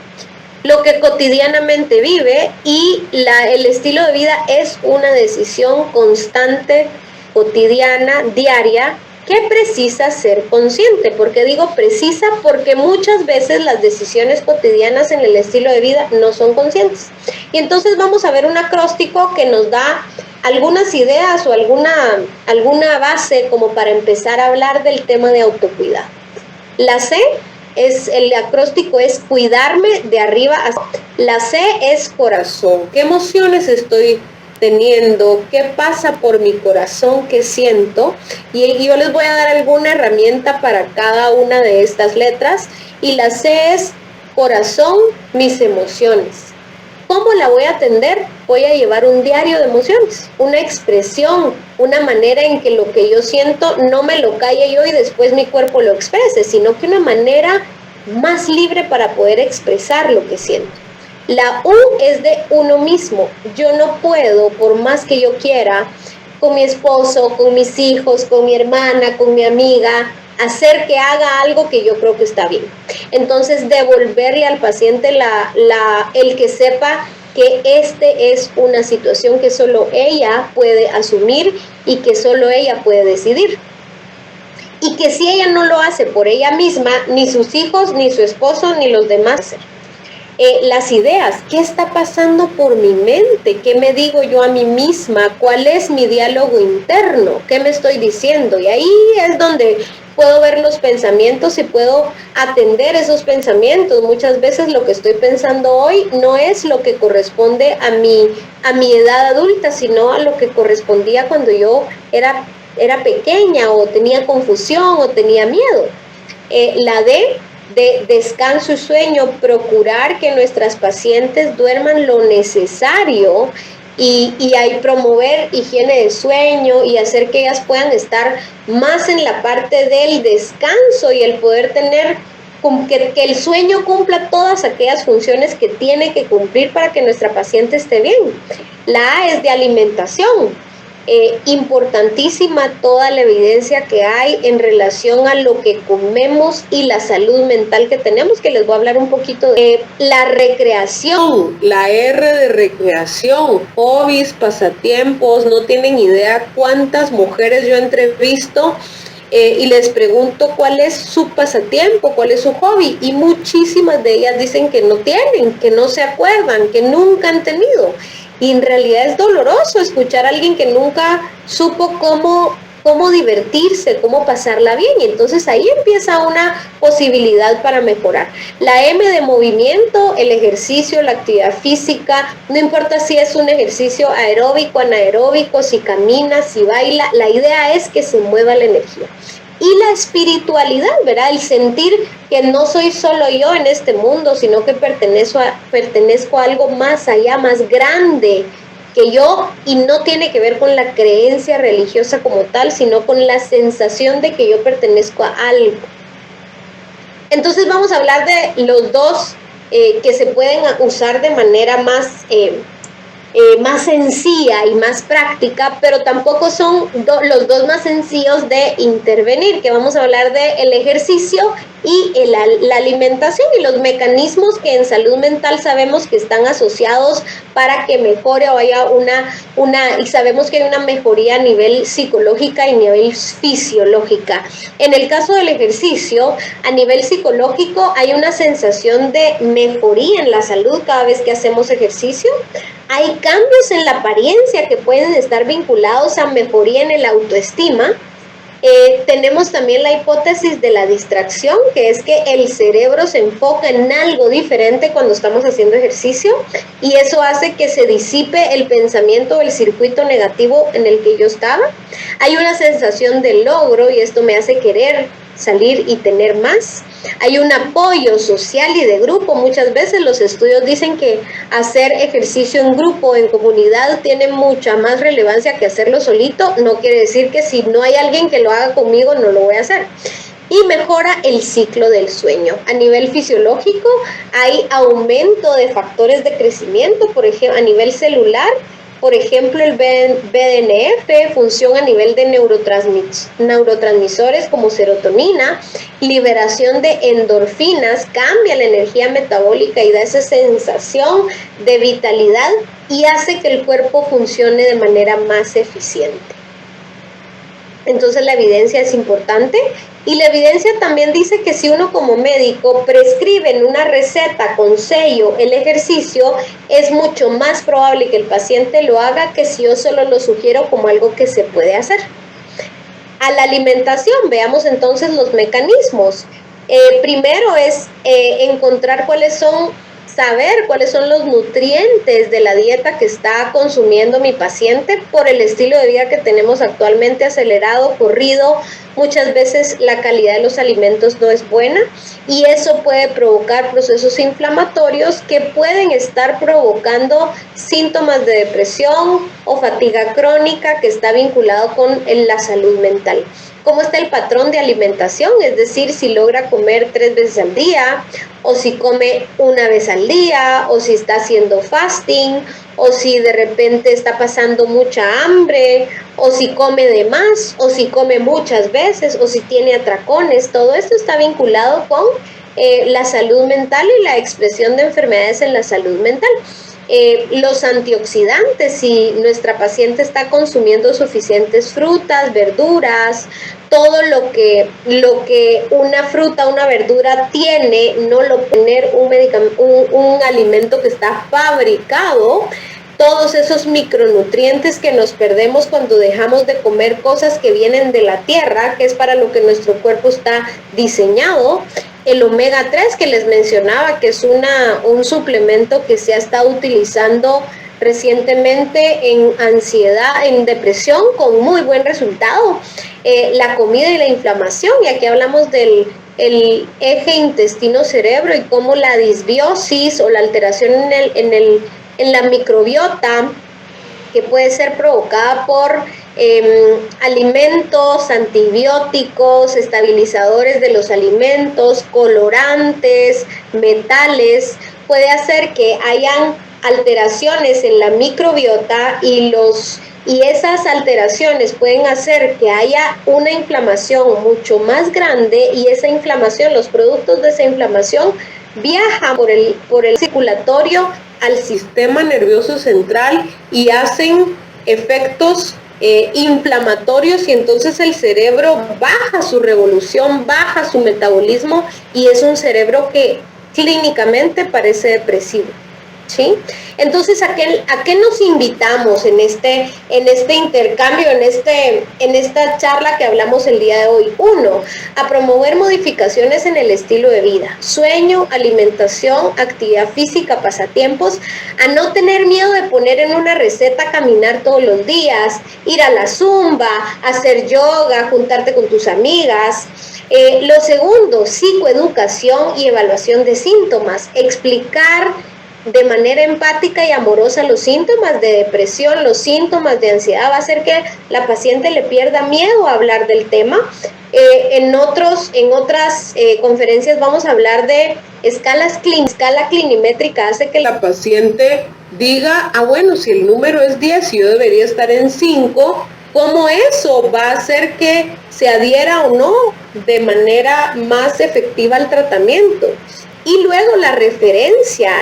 lo que cotidianamente vive, y el estilo de vida es una decisión constante, cotidiana, diaria, que precisa ser consciente. ¿Por qué digo precisa? Porque muchas veces las decisiones cotidianas en el estilo de vida no son conscientes. Y entonces vamos a ver un acróstico que nos da algunas ideas o alguna base como para empezar a hablar del tema de autocuidado. La C el acróstico es cuidarme de arriba hacia abajo. La C es corazón. ¿Qué emociones estoy teniendo? ¿Qué pasa por mi corazón? ¿Qué siento? Y yo les voy a dar alguna herramienta para cada una de estas letras. Y la C es corazón, mis emociones. ¿Cómo la voy a atender? Voy a llevar un diario de emociones, una expresión, una manera en que lo que yo siento no me lo calle yo y después mi cuerpo lo exprese, sino que una manera más libre para poder expresar lo que siento. La U es de uno mismo. Yo no puedo, por más que yo quiera, con mi esposo, con mis hijos, con mi hermana, con mi amiga, hacer que haga algo que yo creo que está bien. Entonces, devolverle al paciente el que sepa que es una situación que solo ella puede asumir y que solo ella puede decidir. Y que si ella no lo hace por ella misma, ni sus hijos, ni su esposo, ni los demás. Las ideas, ¿qué está pasando por mi mente? ¿Qué me digo yo a mí misma? ¿Cuál es mi diálogo interno? ¿Qué me estoy diciendo? Y ahí es donde puedo ver los pensamientos y puedo atender esos pensamientos. Muchas veces lo que estoy pensando hoy no es lo que corresponde a mi edad adulta, sino a lo que correspondía cuando yo era pequeña, o tenía confusión, o tenía miedo. La D de descanso y sueño, procurar que nuestras pacientes duerman lo necesario y hay promover higiene de sueño y hacer que ellas puedan estar más en la parte del descanso y el poder tener que el sueño cumpla todas aquellas funciones que tiene que cumplir para que nuestra paciente esté bien. La A es de alimentación. Importantísima toda la evidencia que hay en relación a lo que comemos y la salud mental que tenemos, que les voy a hablar un poquito de la recreación. La R de recreación, hobbies, pasatiempos. No tienen idea cuántas mujeres yo he entrevisto y les pregunto cuál es su pasatiempo, cuál es su hobby, y muchísimas de ellas dicen que no tienen, que no se acuerdan, que nunca han tenido. Y en realidad es doloroso escuchar a alguien que nunca supo cómo divertirse, cómo pasarla bien. Y entonces ahí empieza una posibilidad para mejorar. La M de movimiento, el ejercicio, la actividad física, no importa si es un ejercicio aeróbico, anaeróbico, si camina, si baila, la idea es que se mueva la energía. Y la espiritualidad, ¿verdad? El sentir que no soy solo yo en este mundo, sino que pertenezco a algo más allá, más grande que yo, y no tiene que ver con la creencia religiosa como tal, sino con la sensación de que yo pertenezco a algo. Entonces vamos a hablar de los dos que se pueden usar de manera más sencilla y más práctica, pero tampoco son los dos más sencillos de intervenir, que vamos a hablar de el ejercicio y la alimentación y los mecanismos que en salud mental sabemos que están asociados para que mejore o haya y sabemos que hay una mejoría a nivel psicológica y a nivel fisiológica. En el caso del ejercicio, a nivel psicológico hay una sensación de mejoría en la salud cada vez que hacemos ejercicio. Hay cambios en la apariencia que pueden estar vinculados a mejoría en el autoestima. Tenemos también la hipótesis de la distracción, que es que el cerebro se enfoca en algo diferente cuando estamos haciendo ejercicio, y eso hace que se disipe el pensamiento o el circuito negativo en el que yo estaba. Hay una sensación de logro y esto me hace querer salir y tener más. Hay un apoyo social y de grupo. Muchas veces los estudios dicen que hacer ejercicio en grupo, en comunidad, tiene mucha más relevancia que hacerlo solito. No quiere decir que si no hay alguien que lo haga conmigo, no lo voy a hacer. Y mejora el ciclo del sueño. A nivel fisiológico, hay aumento de factores de crecimiento, por ejemplo, a nivel celular. Por ejemplo, el BDNF, función a nivel de neurotransmisores como serotonina, liberación de endorfinas, cambia la energía metabólica y da esa sensación de vitalidad y hace que el cuerpo funcione de manera más eficiente. Entonces la evidencia es importante y la evidencia también dice que si uno como médico prescribe en una receta con sello el ejercicio, es mucho más probable que el paciente lo haga que si yo solo lo sugiero como algo que se puede hacer. A la alimentación, veamos entonces los mecanismos. Primero es saber cuáles son los nutrientes de la dieta que está consumiendo mi paciente por el estilo de vida que tenemos actualmente, acelerado, corrido. Muchas veces la calidad de los alimentos no es buena y eso puede provocar procesos inflamatorios que pueden estar provocando síntomas de depresión o fatiga crónica que está vinculado con la salud mental. ¿Cómo está el patrón de alimentación? Es decir, si logra comer 3 veces al día, o si come 1 vez al día, o si está haciendo fasting, o si de repente está pasando mucha hambre, o si come de más, o si come muchas veces, o si tiene atracones. Todo esto está vinculado con la salud mental y la expresión de enfermedades en la salud mental. Los antioxidantes, si nuestra paciente está consumiendo suficientes frutas, verduras, todo lo que una fruta, una verdura tiene, no lo tener un alimento que está fabricado. Todos esos micronutrientes que nos perdemos cuando dejamos de comer cosas que vienen de la tierra, que es para lo que nuestro cuerpo está diseñado. El omega 3 que les mencionaba, que es un suplemento que se ha estado utilizando recientemente en ansiedad, en depresión, con muy buen resultado. La comida y la inflamación, y aquí hablamos del eje intestino-cerebro y cómo la disbiosis o la alteración en la microbiota, que puede ser provocada por alimentos, antibióticos, estabilizadores de los alimentos, colorantes, metales, puede hacer que hayan alteraciones en la microbiota y esas alteraciones pueden hacer que haya una inflamación mucho más grande y esa inflamación, los productos de esa inflamación viajan por el circulatorio al sistema nervioso central y hacen efectos inflamatorios y entonces el cerebro baja su revolución, baja su metabolismo y es un cerebro que clínicamente parece depresivo. ¿Sí? Entonces, ¿a qué nos invitamos en este intercambio, en esta charla que hablamos el día de hoy? 1, a promover modificaciones en el estilo de vida, sueño, alimentación, actividad física, pasatiempos, a no tener miedo de poner en una receta caminar todos los días, ir a la zumba, hacer yoga, juntarte con tus amigas. Lo segundo, psicoeducación y evaluación de síntomas, explicar de manera empática y amorosa los síntomas de depresión, los síntomas de ansiedad, va a hacer que la paciente le pierda miedo a hablar del tema. En otras conferencias vamos a hablar de escala clinimétrica, hace que la paciente diga, bueno, si el número es 10 y yo debería estar en 5, ¿cómo eso va a hacer que se adhiera o no de manera más efectiva al tratamiento? Y luego la referencia,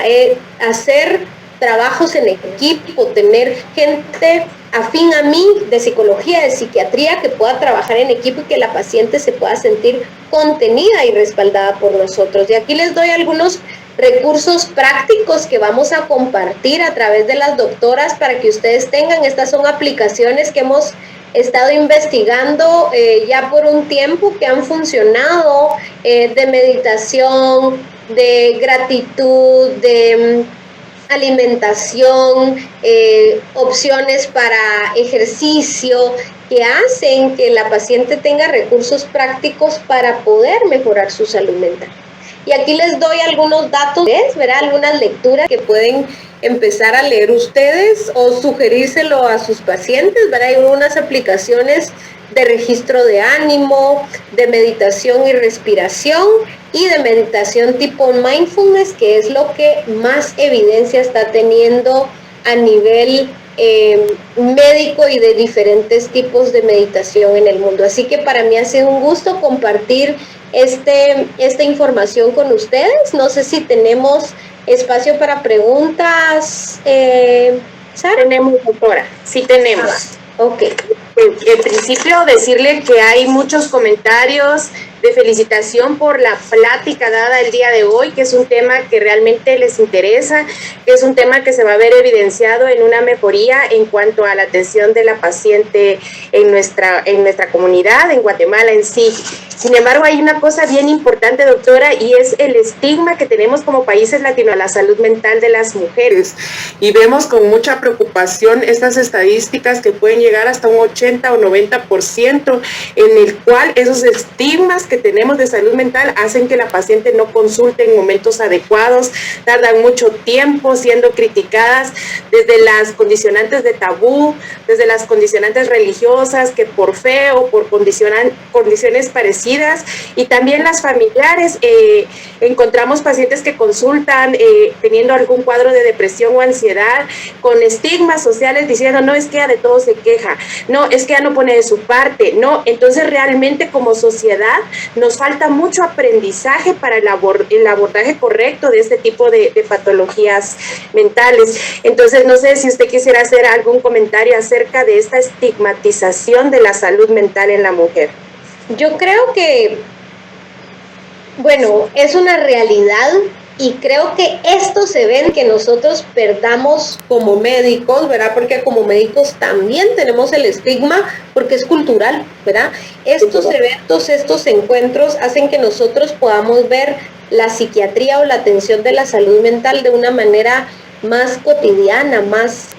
hacer trabajos en equipo, tener gente afín a mí de psicología, de psiquiatría, que pueda trabajar en equipo y que la paciente se pueda sentir contenida y respaldada por nosotros. Y aquí les doy algunos recursos prácticos que vamos a compartir a través de las doctoras para que ustedes tengan. Estas son aplicaciones que hemos estado investigando ya por un tiempo, que han funcionado, de meditación, de gratitud, de alimentación, opciones para ejercicio, que hacen que la paciente tenga recursos prácticos para poder mejorar su salud mental. Y aquí les doy algunos datos, ¿verdad? Algunas lecturas que pueden empezar a leer ustedes o sugerírselo a sus pacientes, ¿verdad? Hay unas aplicaciones de registro de ánimo, de meditación y respiración, y de meditación tipo mindfulness, que es lo que más evidencia está teniendo a nivel médico y de diferentes tipos de meditación en el mundo. Así que para mí ha sido un gusto compartir esta información con ustedes. No sé si tenemos espacio para preguntas, Sara. Tenemos, doctora, sí tenemos. Ok. En principio, decirle que hay muchos comentarios de felicitación por la plática dada el día de hoy, que es un tema que realmente les interesa, que es un tema que se va a ver evidenciado en una mejoría en cuanto a la atención de la paciente en nuestra comunidad, en Guatemala en sí. Sin embargo, hay una cosa bien importante, doctora, y es el estigma que tenemos como países latinos a la salud mental de las mujeres. Y vemos con mucha preocupación estas estadísticas que pueden llegar hasta un 80 o 90%, en el cual esos estigmas que tenemos de salud mental hacen que la paciente no consulte en momentos adecuados, tardan mucho tiempo siendo criticadas desde las condicionantes de tabú, desde las condicionantes religiosas, que por fe o por condiciones parecidas, y también las familiares. Encontramos pacientes que consultan teniendo algún cuadro de depresión o ansiedad, con estigmas sociales diciendo, no, es que ella de todo se queja, no, es que ella no pone de su parte, no. Entonces realmente como sociedad nos falta mucho aprendizaje para el abordaje correcto de este tipo de patologías mentales. Entonces no sé si usted quisiera hacer algún comentario acerca de esta estigmatización de la salud mental en la mujer. Yo creo que, bueno, es una realidad. Y creo que esto se ve en que nosotros perdamos como médicos, ¿verdad? Porque como médicos también tenemos el estigma, porque es cultural, ¿verdad? Estos eventos, estos encuentros hacen que nosotros podamos ver la psiquiatría o la atención de la salud mental de una manera más cotidiana, más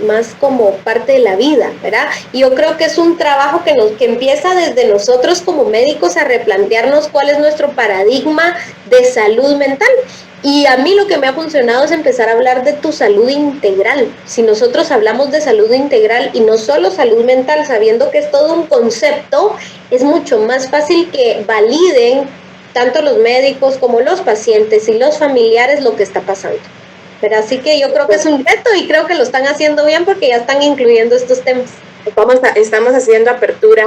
como parte de la vida, ¿verdad? Y yo creo que es un trabajo que empieza desde nosotros como médicos a replantearnos cuál es nuestro paradigma de salud mental. Y a mí lo que me ha funcionado es empezar a hablar de tu salud integral. Si nosotros hablamos de salud integral y no solo salud mental, sabiendo que es todo un concepto, es mucho más fácil que validen tanto los médicos como los pacientes y los familiares lo que está pasando. Pero así que yo creo que es un reto y creo que lo están haciendo bien porque ya están incluyendo estos temas. Estamos haciendo apertura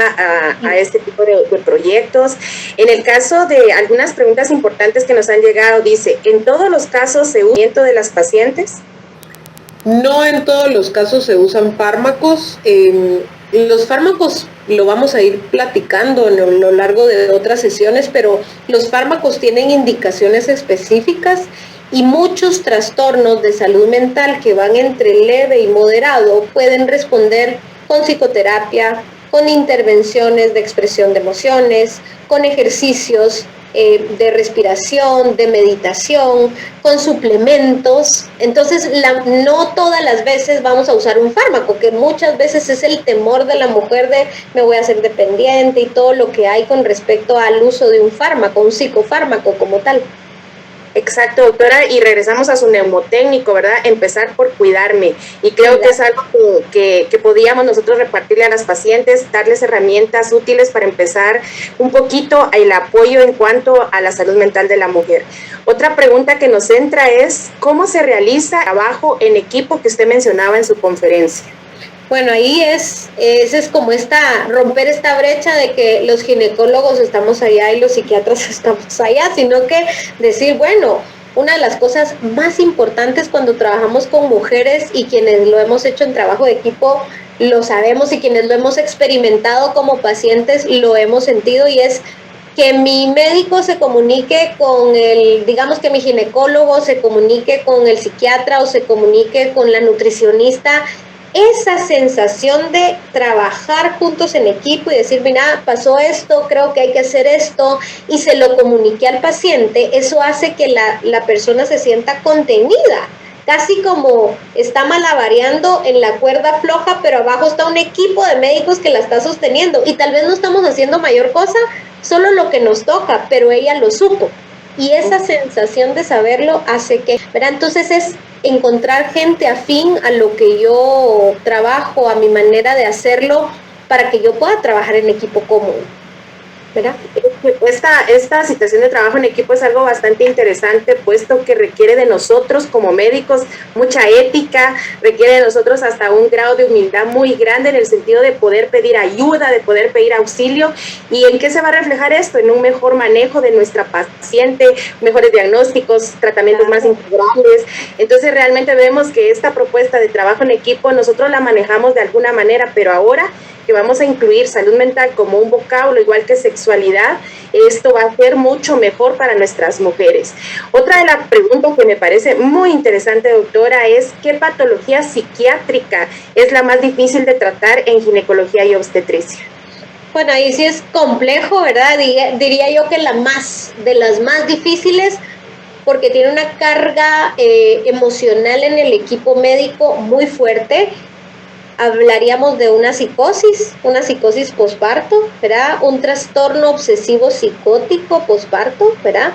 a este tipo de proyectos. En el caso de algunas preguntas importantes que nos han llegado, dice, ¿en todos los casos se usa de las pacientes? No en todos los casos se usan fármacos. Los fármacos lo vamos a ir platicando a lo largo de otras sesiones, pero los fármacos tienen indicaciones específicas y muchos trastornos de salud mental que van entre leve y moderado pueden responder con psicoterapia, con intervenciones de expresión de emociones, con ejercicios de respiración, de meditación, con suplementos. Entonces, no todas las veces vamos a usar un fármaco, que muchas veces es el temor de la mujer de me voy a hacer dependiente y todo lo que hay con respecto al uso de un fármaco, un psicofármaco como tal. Exacto, doctora, y regresamos a su neumotécnico, ¿verdad? Empezar por cuidarme, y creo que es algo que podíamos nosotros repartirle a las pacientes, darles herramientas útiles para empezar un poquito el apoyo en cuanto a la salud mental de la mujer. Otra pregunta que nos entra es, ¿cómo se realiza el trabajo en equipo que usted mencionaba en su conferencia? Bueno, ahí es como romper esta brecha de que los ginecólogos estamos allá y los psiquiatras estamos allá, sino que decir, bueno, una de las cosas más importantes cuando trabajamos con mujeres, y quienes lo hemos hecho en trabajo de equipo lo sabemos, y quienes lo hemos experimentado como pacientes lo hemos sentido, y es que mi médico se comunique con digamos que mi ginecólogo se comunique con el psiquiatra o se comunique con la nutricionista. Esa sensación de trabajar juntos en equipo y decir, mira, pasó esto, creo que hay que hacer esto, y se lo comunique al paciente, eso hace que la persona se sienta contenida, casi como está malabareando en la cuerda floja, pero abajo está un equipo de médicos que la está sosteniendo, y tal vez no estamos haciendo mayor cosa, solo lo que nos toca, pero ella lo supo. Y esa sensación de saberlo hace que, ¿verdad? Entonces es encontrar gente afín a lo que yo trabajo, a mi manera de hacerlo, para que yo pueda trabajar en equipo cómodo. ¿verdad? Esta situación de trabajo en equipo es algo bastante interesante, puesto que requiere de nosotros como médicos mucha ética, requiere de nosotros hasta un grado de humildad muy grande en el sentido de poder pedir ayuda, de poder pedir auxilio. ¿Y en qué se va a reflejar esto? En un mejor manejo de nuestra paciente, mejores diagnósticos, tratamientos más integrales. Entonces realmente vemos que esta propuesta de trabajo en equipo nosotros la manejamos de alguna manera, pero ahora que vamos a incluir salud mental como un vocablo, igual que sexualidad, esto va a ser mucho mejor para nuestras mujeres. Otra de las preguntas que me parece muy interesante, doctora, es ¿qué patología psiquiátrica es la más difícil de tratar en ginecología y obstetricia? Bueno, ahí sí es complejo, ¿verdad? Diría yo que de las más difíciles, porque tiene una carga emocional en el equipo médico muy fuerte. Hablaríamos de una psicosis posparto, ¿verdad? Un trastorno obsesivo psicótico posparto, ¿verdad?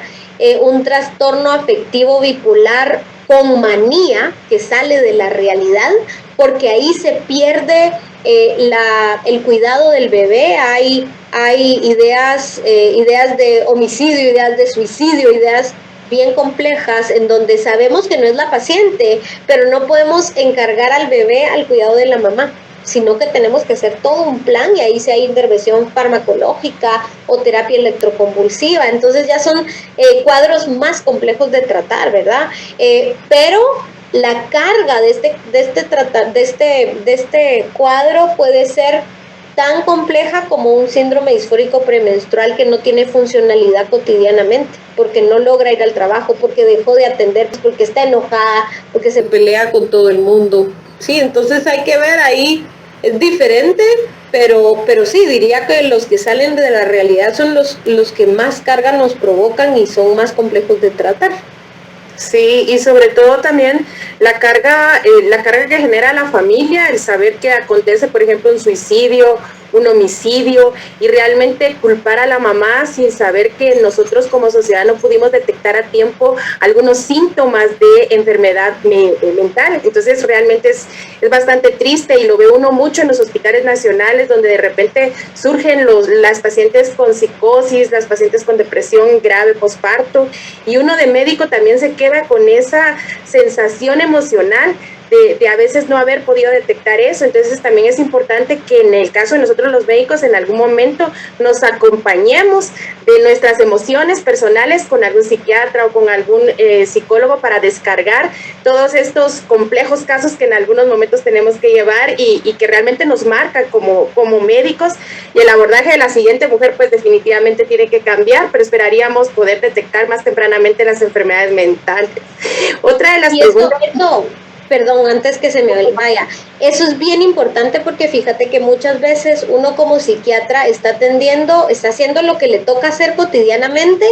Un trastorno afectivo bipolar con manía que sale de la realidad, porque ahí se pierde el cuidado del bebé. Hay ideas de homicidio, ideas de suicidio, ideas bien complejas en donde sabemos que no es la paciente, pero no podemos encargar al bebé al cuidado de la mamá, sino que tenemos que hacer todo un plan, y ahí sí hay intervención farmacológica o terapia electroconvulsiva. Entonces ya son cuadros más complejos de tratar, ¿verdad? Pero la carga de este cuadro puede ser tan compleja como un síndrome disfórico premenstrual que no tiene funcionalidad cotidianamente, porque no logra ir al trabajo, porque dejó de atender, porque está enojada, porque se pelea con todo el mundo. Sí, entonces hay que ver ahí, es diferente, pero sí, diría que los que salen de la realidad son los que más carga nos provocan y son más complejos de tratar. Sí, y sobre todo también la carga que genera la familia, el saber que acontece, por ejemplo, un suicidio, un homicidio, y realmente culpar a la mamá sin saber que nosotros como sociedad no pudimos detectar a tiempo algunos síntomas de enfermedad mental. Entonces realmente es bastante triste, y lo ve uno mucho en los hospitales nacionales, donde de repente surgen las pacientes con psicosis, las pacientes con depresión grave posparto, y uno de médico también se queda con esa sensación emocional de a veces no haber podido detectar eso. Entonces también es importante que en el caso de nosotros los médicos en algún momento nos acompañemos de nuestras emociones personales con algún psiquiatra o con algún psicólogo para descargar todos estos complejos casos que en algunos momentos tenemos que llevar y que realmente nos marca como médicos. Y el abordaje de la siguiente mujer pues definitivamente tiene que cambiar, pero esperaríamos poder detectar más tempranamente las enfermedades mentales. Otra de las preguntas... Perdón, antes que se me vaya, eso es bien importante, porque fíjate que muchas veces uno como psiquiatra está haciendo lo que le toca hacer cotidianamente,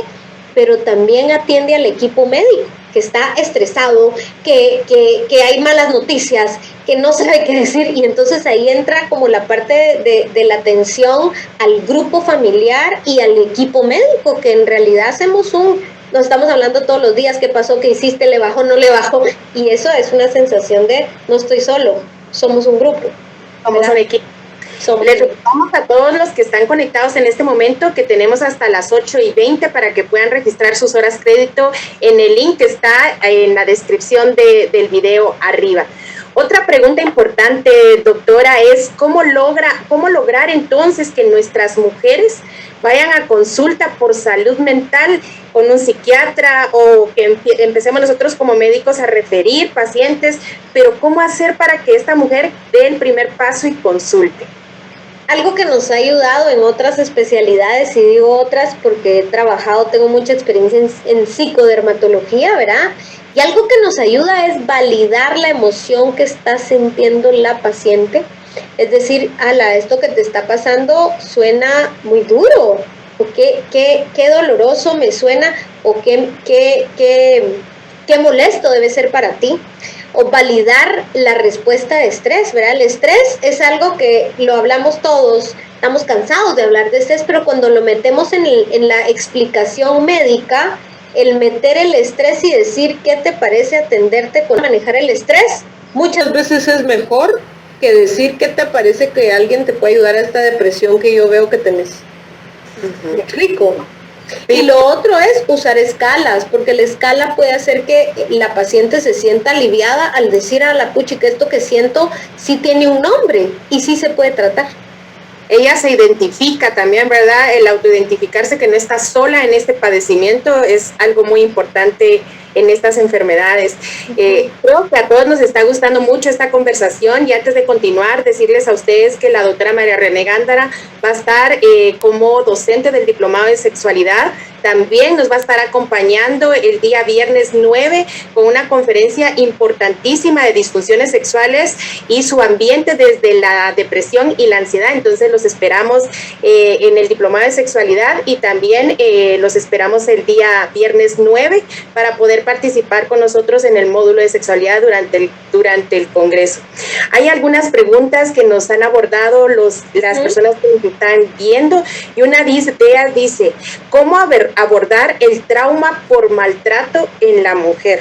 pero también atiende al equipo médico que está estresado, que hay malas noticias, que no sabe qué decir, y entonces ahí entra como la parte de la atención al grupo familiar y al equipo médico, que en realidad nos estamos hablando todos los días, qué pasó, qué hiciste, le bajó, no le bajó, y eso es una sensación de no estoy solo, somos un grupo. Somos un equipo. Les recordamos a todos los que están conectados en este momento que tenemos hasta las 8:20 para que puedan registrar sus horas crédito en el link que está en la descripción del video arriba. Otra pregunta importante, doctora, es ¿cómo lograr entonces que nuestras mujeres vayan a consulta por salud mental con un psiquiatra, o que empecemos nosotros como médicos a referir pacientes, pero cómo hacer para que esta mujer dé el primer paso y consulte? Algo que nos ha ayudado en otras especialidades, y digo otras porque tengo mucha experiencia en psicodermatología, ¿verdad? Y algo que nos ayuda es validar la emoción que está sintiendo la paciente. Es decir, esto que te está pasando suena muy duro, o qué doloroso me suena, o qué molesto debe ser para ti. O validar la respuesta de estrés, ¿verdad? El estrés es algo que lo hablamos todos, estamos cansados de hablar de estrés, pero cuando lo metemos en la explicación médica, el meter el estrés y decir qué te parece atenderte con manejar el estrés, muchas veces es mejor que decir qué te parece que alguien te puede ayudar a esta depresión que yo veo que tenés. ¿Me explico? Y lo otro es usar escalas, porque la escala puede hacer que la paciente se sienta aliviada al decir a la puchi que esto que siento sí tiene un nombre y sí se puede tratar. Ella se identifica también, ¿verdad? El autoidentificarse que no está sola en este padecimiento es algo muy importante en estas enfermedades. Creo que a todos nos está gustando mucho esta conversación y antes de continuar, decirles a ustedes que la doctora María René Gándara va a estar como docente del Diplomado de Sexualidad. También nos va a estar acompañando el día viernes 9 con una conferencia importantísima de disfunciones sexuales y su ambiente desde la depresión y la ansiedad. Entonces los esperamos en el Diplomado de Sexualidad y también los esperamos el día viernes 9 para poder participar con nosotros en el módulo de sexualidad durante el congreso. Hay algunas preguntas que nos han abordado las personas que nos están viendo y una de ellas dice, ¿cómo abordar el trauma por maltrato en la mujer?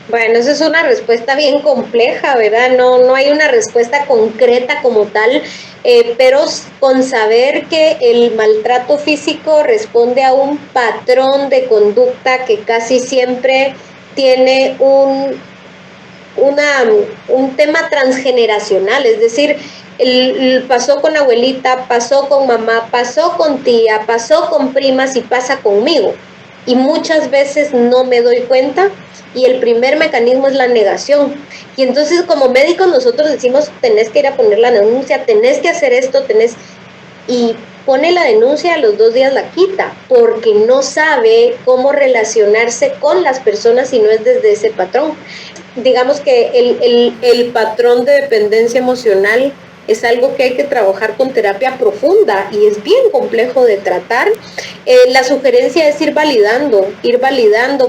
Bueno, esa es una respuesta bien compleja, ¿verdad? No hay una respuesta concreta como tal, pero con saber que el maltrato físico responde a un patrón de conducta que casi siempre tiene un tema transgeneracional, es decir, pasó con abuelita, pasó con mamá, pasó con tía, pasó con primas y pasa conmigo. Y muchas veces no me doy cuenta y el primer mecanismo es la negación. Y entonces como médicos nosotros decimos, tenés que ir a poner la denuncia, tenés que hacer esto, y pone la denuncia, a los 2 días la quita, porque no sabe cómo relacionarse con las personas y no es desde ese patrón. Digamos que el patrón de dependencia emocional es algo que hay que trabajar con terapia profunda y es bien complejo de tratar. La sugerencia es ir validando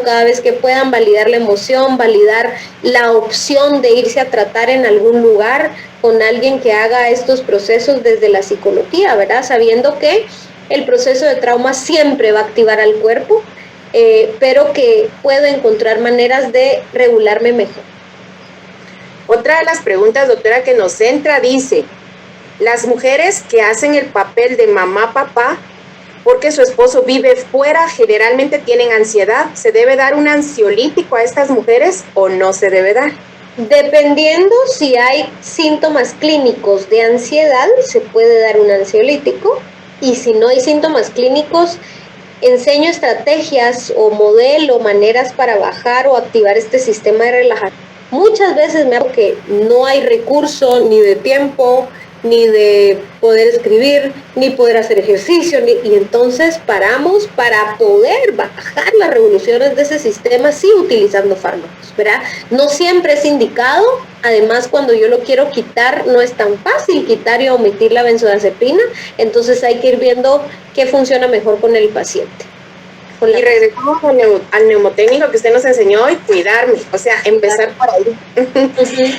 cada vez que puedan, validar la emoción, validar la opción de irse a tratar en algún lugar con alguien que haga estos procesos desde la psicología, ¿verdad? Sabiendo que el proceso de trauma siempre va a activar al cuerpo, pero que puedo encontrar maneras de regularme mejor. Otra de las preguntas, doctora, que nos entra dice, las mujeres que hacen el papel de mamá, papá, porque su esposo vive fuera, generalmente tienen ansiedad. ¿Se debe dar un ansiolítico a estas mujeres o no se debe dar? Dependiendo si hay síntomas clínicos de ansiedad, se puede dar un ansiolítico, y si no hay síntomas clínicos, enseño estrategias o maneras para bajar o activar este sistema de relajación. Muchas veces me hago que no hay recurso ni de tiempo, ni de poder escribir, ni poder hacer ejercicio, y entonces paramos para poder bajar las revoluciones de ese sistema, sí utilizando fármacos, ¿verdad? No siempre es indicado, además cuando yo lo quiero quitar, no es tan fácil quitar y omitir la benzodiazepina, entonces hay que ir viendo qué funciona mejor con el paciente. Y regresamos al neumotécnico que usted nos enseñó y cuidarme, o sea, empezar por ahí.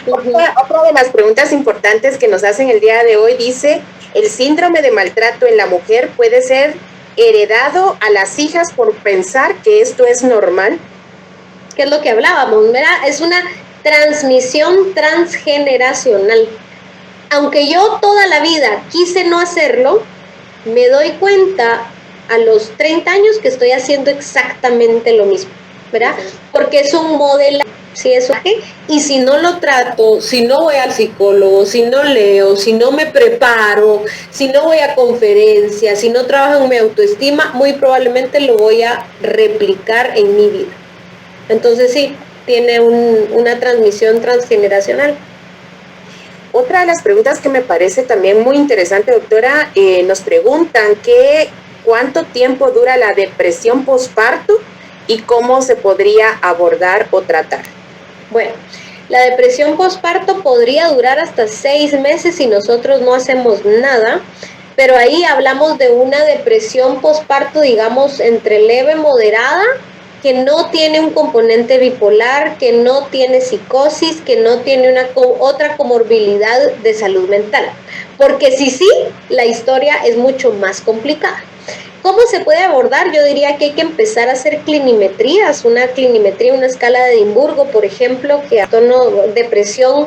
Otra de las preguntas importantes que nos hacen el día de hoy dice, ¿el síndrome de maltrato en la mujer puede ser heredado a las hijas por pensar que esto es normal? ¿Qué es lo que hablábamos, verdad? Es una transmisión transgeneracional. Aunque yo toda la vida quise no hacerlo, me doy cuenta a los 30 años que estoy haciendo exactamente lo mismo, ¿verdad? Porque es un modelo, ¿sí? Y si no lo trato, si no voy al psicólogo, si no leo, si no me preparo, si no voy a conferencias, si no trabajo en mi autoestima, muy probablemente lo voy a replicar en mi vida. Entonces sí, tiene una transmisión transgeneracional. Otra de las preguntas que me parece también muy interesante, doctora, nos preguntan ¿cuánto tiempo dura la depresión posparto y cómo se podría abordar o tratar? Bueno, la depresión posparto podría durar hasta 6 meses si nosotros no hacemos nada, pero ahí hablamos de una depresión posparto, digamos, entre leve, moderada, que no tiene un componente bipolar, que no tiene psicosis, que no tiene otra comorbilidad de salud mental. Porque sí, la historia es mucho más complicada. ¿Cómo se puede abordar? Yo diría que hay que empezar a hacer clinimetrías, una escala de Edimburgo, por ejemplo, que a tono depresión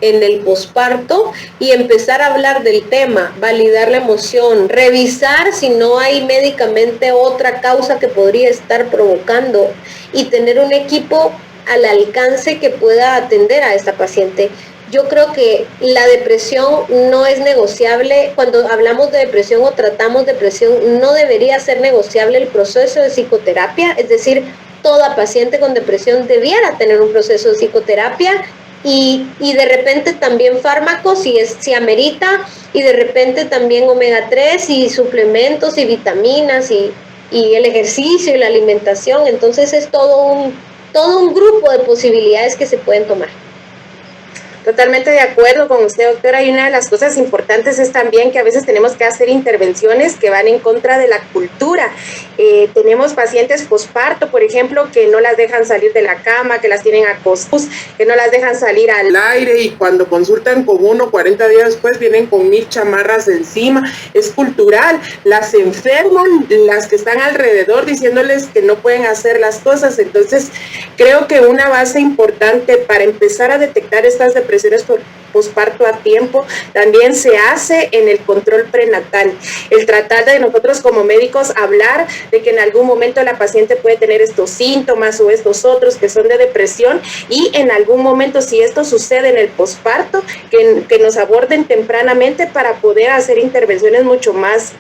en el posparto y empezar a hablar del tema, validar la emoción, revisar si no hay médicamente otra causa que podría estar provocando y tener un equipo al alcance que pueda atender a esta paciente. Yo creo que la depresión no es negociable. Cuando hablamos de depresión o tratamos depresión, no debería ser negociable el proceso de psicoterapia, es decir, toda paciente con depresión debiera tener un proceso de psicoterapia y de repente también fármacos si amerita, y de repente también omega 3 y suplementos y vitaminas y el ejercicio y la alimentación. Entonces es todo un grupo de posibilidades que se pueden tomar. Totalmente de acuerdo con usted, doctora, y una de las cosas importantes es también que a veces tenemos que hacer intervenciones que van en contra de la cultura. Tenemos pacientes posparto, por ejemplo, que no las dejan salir de la cama, que las tienen acostadas, que no las dejan salir al aire, y cuando consultan con uno 40 días después vienen con 1000 chamarras encima. Es cultural, las enferman las que están alrededor diciéndoles que no pueden hacer las cosas. Entonces creo que una base importante para empezar a detectar estas depresiones por posparto a tiempo también se hace en el control prenatal. El tratar de nosotros como médicos hablar de que en algún momento la paciente puede tener estos síntomas o estos otros que son de depresión, y en algún momento, si esto sucede en el posparto, que nos aborden tempranamente para poder hacer intervenciones mucho más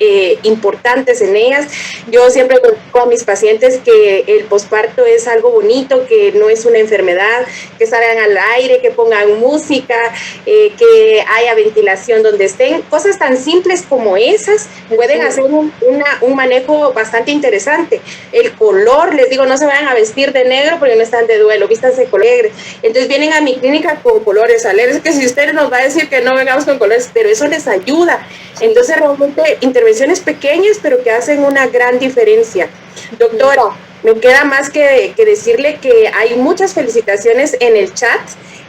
importantes en ellas. Yo siempre digo a mis pacientes que el posparto es algo bonito, que no es una enfermedad, que salgan al aire, que pongan música, que haya ventilación donde estén. Cosas tan simples como esas pueden hacer un manejo bastante interesante. El color, les digo, no se vayan a vestir de negro porque no están de duelo, vístanse de color negro. Entonces vienen a mi clínica con colores alegres, que si usted nos va a decir que no vengamos con colores, pero eso les ayuda. Entonces realmente intervenciones pequeñas pero que hacen una gran diferencia. Doctora, me queda más que decirle que hay muchas felicitaciones en el chat,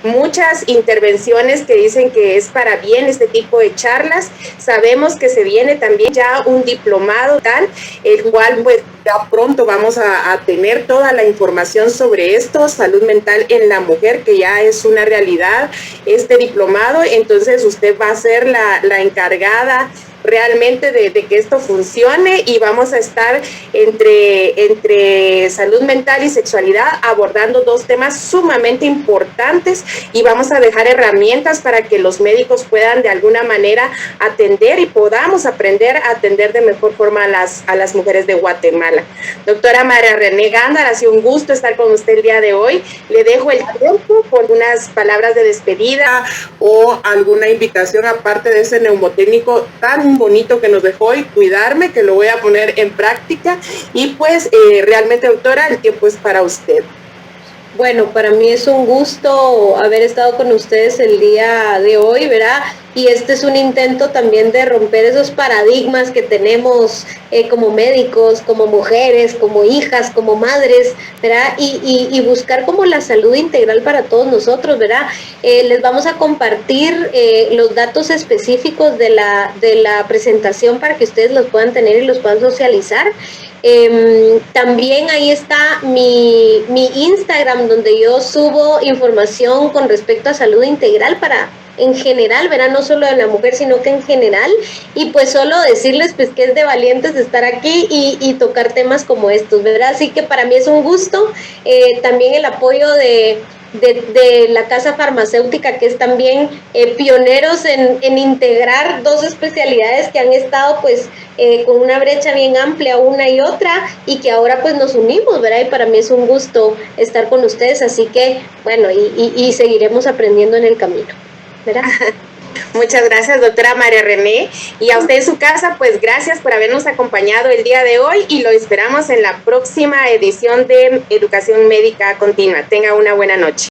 muchas intervenciones que dicen que es para bien este tipo de charlas. Sabemos que se viene también ya un diplomado tal, el cual pues ya pronto vamos a tener toda la información sobre esto, salud mental en la mujer, que ya es una realidad este diplomado. Entonces usted va a ser la encargada realmente de que esto funcione, y vamos a estar entre salud mental y sexualidad abordando dos temas sumamente importantes, y vamos a dejar herramientas para que los médicos puedan de alguna manera atender y podamos aprender a atender de mejor forma a las mujeres de Guatemala. Doctora María René Gándara, ha sido un gusto estar con usted el día de hoy. Le dejo el tiempo por unas palabras de despedida o alguna invitación aparte de ese neumotécnico tan bonito que nos dejó, y cuidarme, que lo voy a poner en práctica. Y pues realmente, doctora, el tiempo es para usted. Bueno, para mí es un gusto haber estado con ustedes el día de hoy, ¿verdad? Y este es un intento también de romper esos paradigmas que tenemos como médicos, como mujeres, como hijas, como madres, ¿verdad? Y buscar como la salud integral para todos nosotros, ¿verdad? Les vamos a compartir los datos específicos de la presentación para que ustedes los puedan tener y los puedan socializar. También ahí está mi Instagram, donde yo subo información con respecto a salud integral para en general, ¿verdad? No solo de la mujer, sino que en general. Y pues solo decirles pues que es de valientes estar aquí y tocar temas como estos, ¿verdad? Así que para mí es un gusto. También el apoyo de la casa farmacéutica, que es también pioneros en integrar dos especialidades que han estado pues con una brecha bien amplia una y otra, y que ahora pues nos unimos, ¿verdad? Y para mí es un gusto estar con ustedes, así que bueno, y seguiremos aprendiendo en el camino, ¿verdad? Muchas gracias, doctora María René, y a usted en su casa, pues gracias por habernos acompañado el día de hoy, y lo esperamos en la próxima edición de Educación Médica Continua. Tenga una buena noche.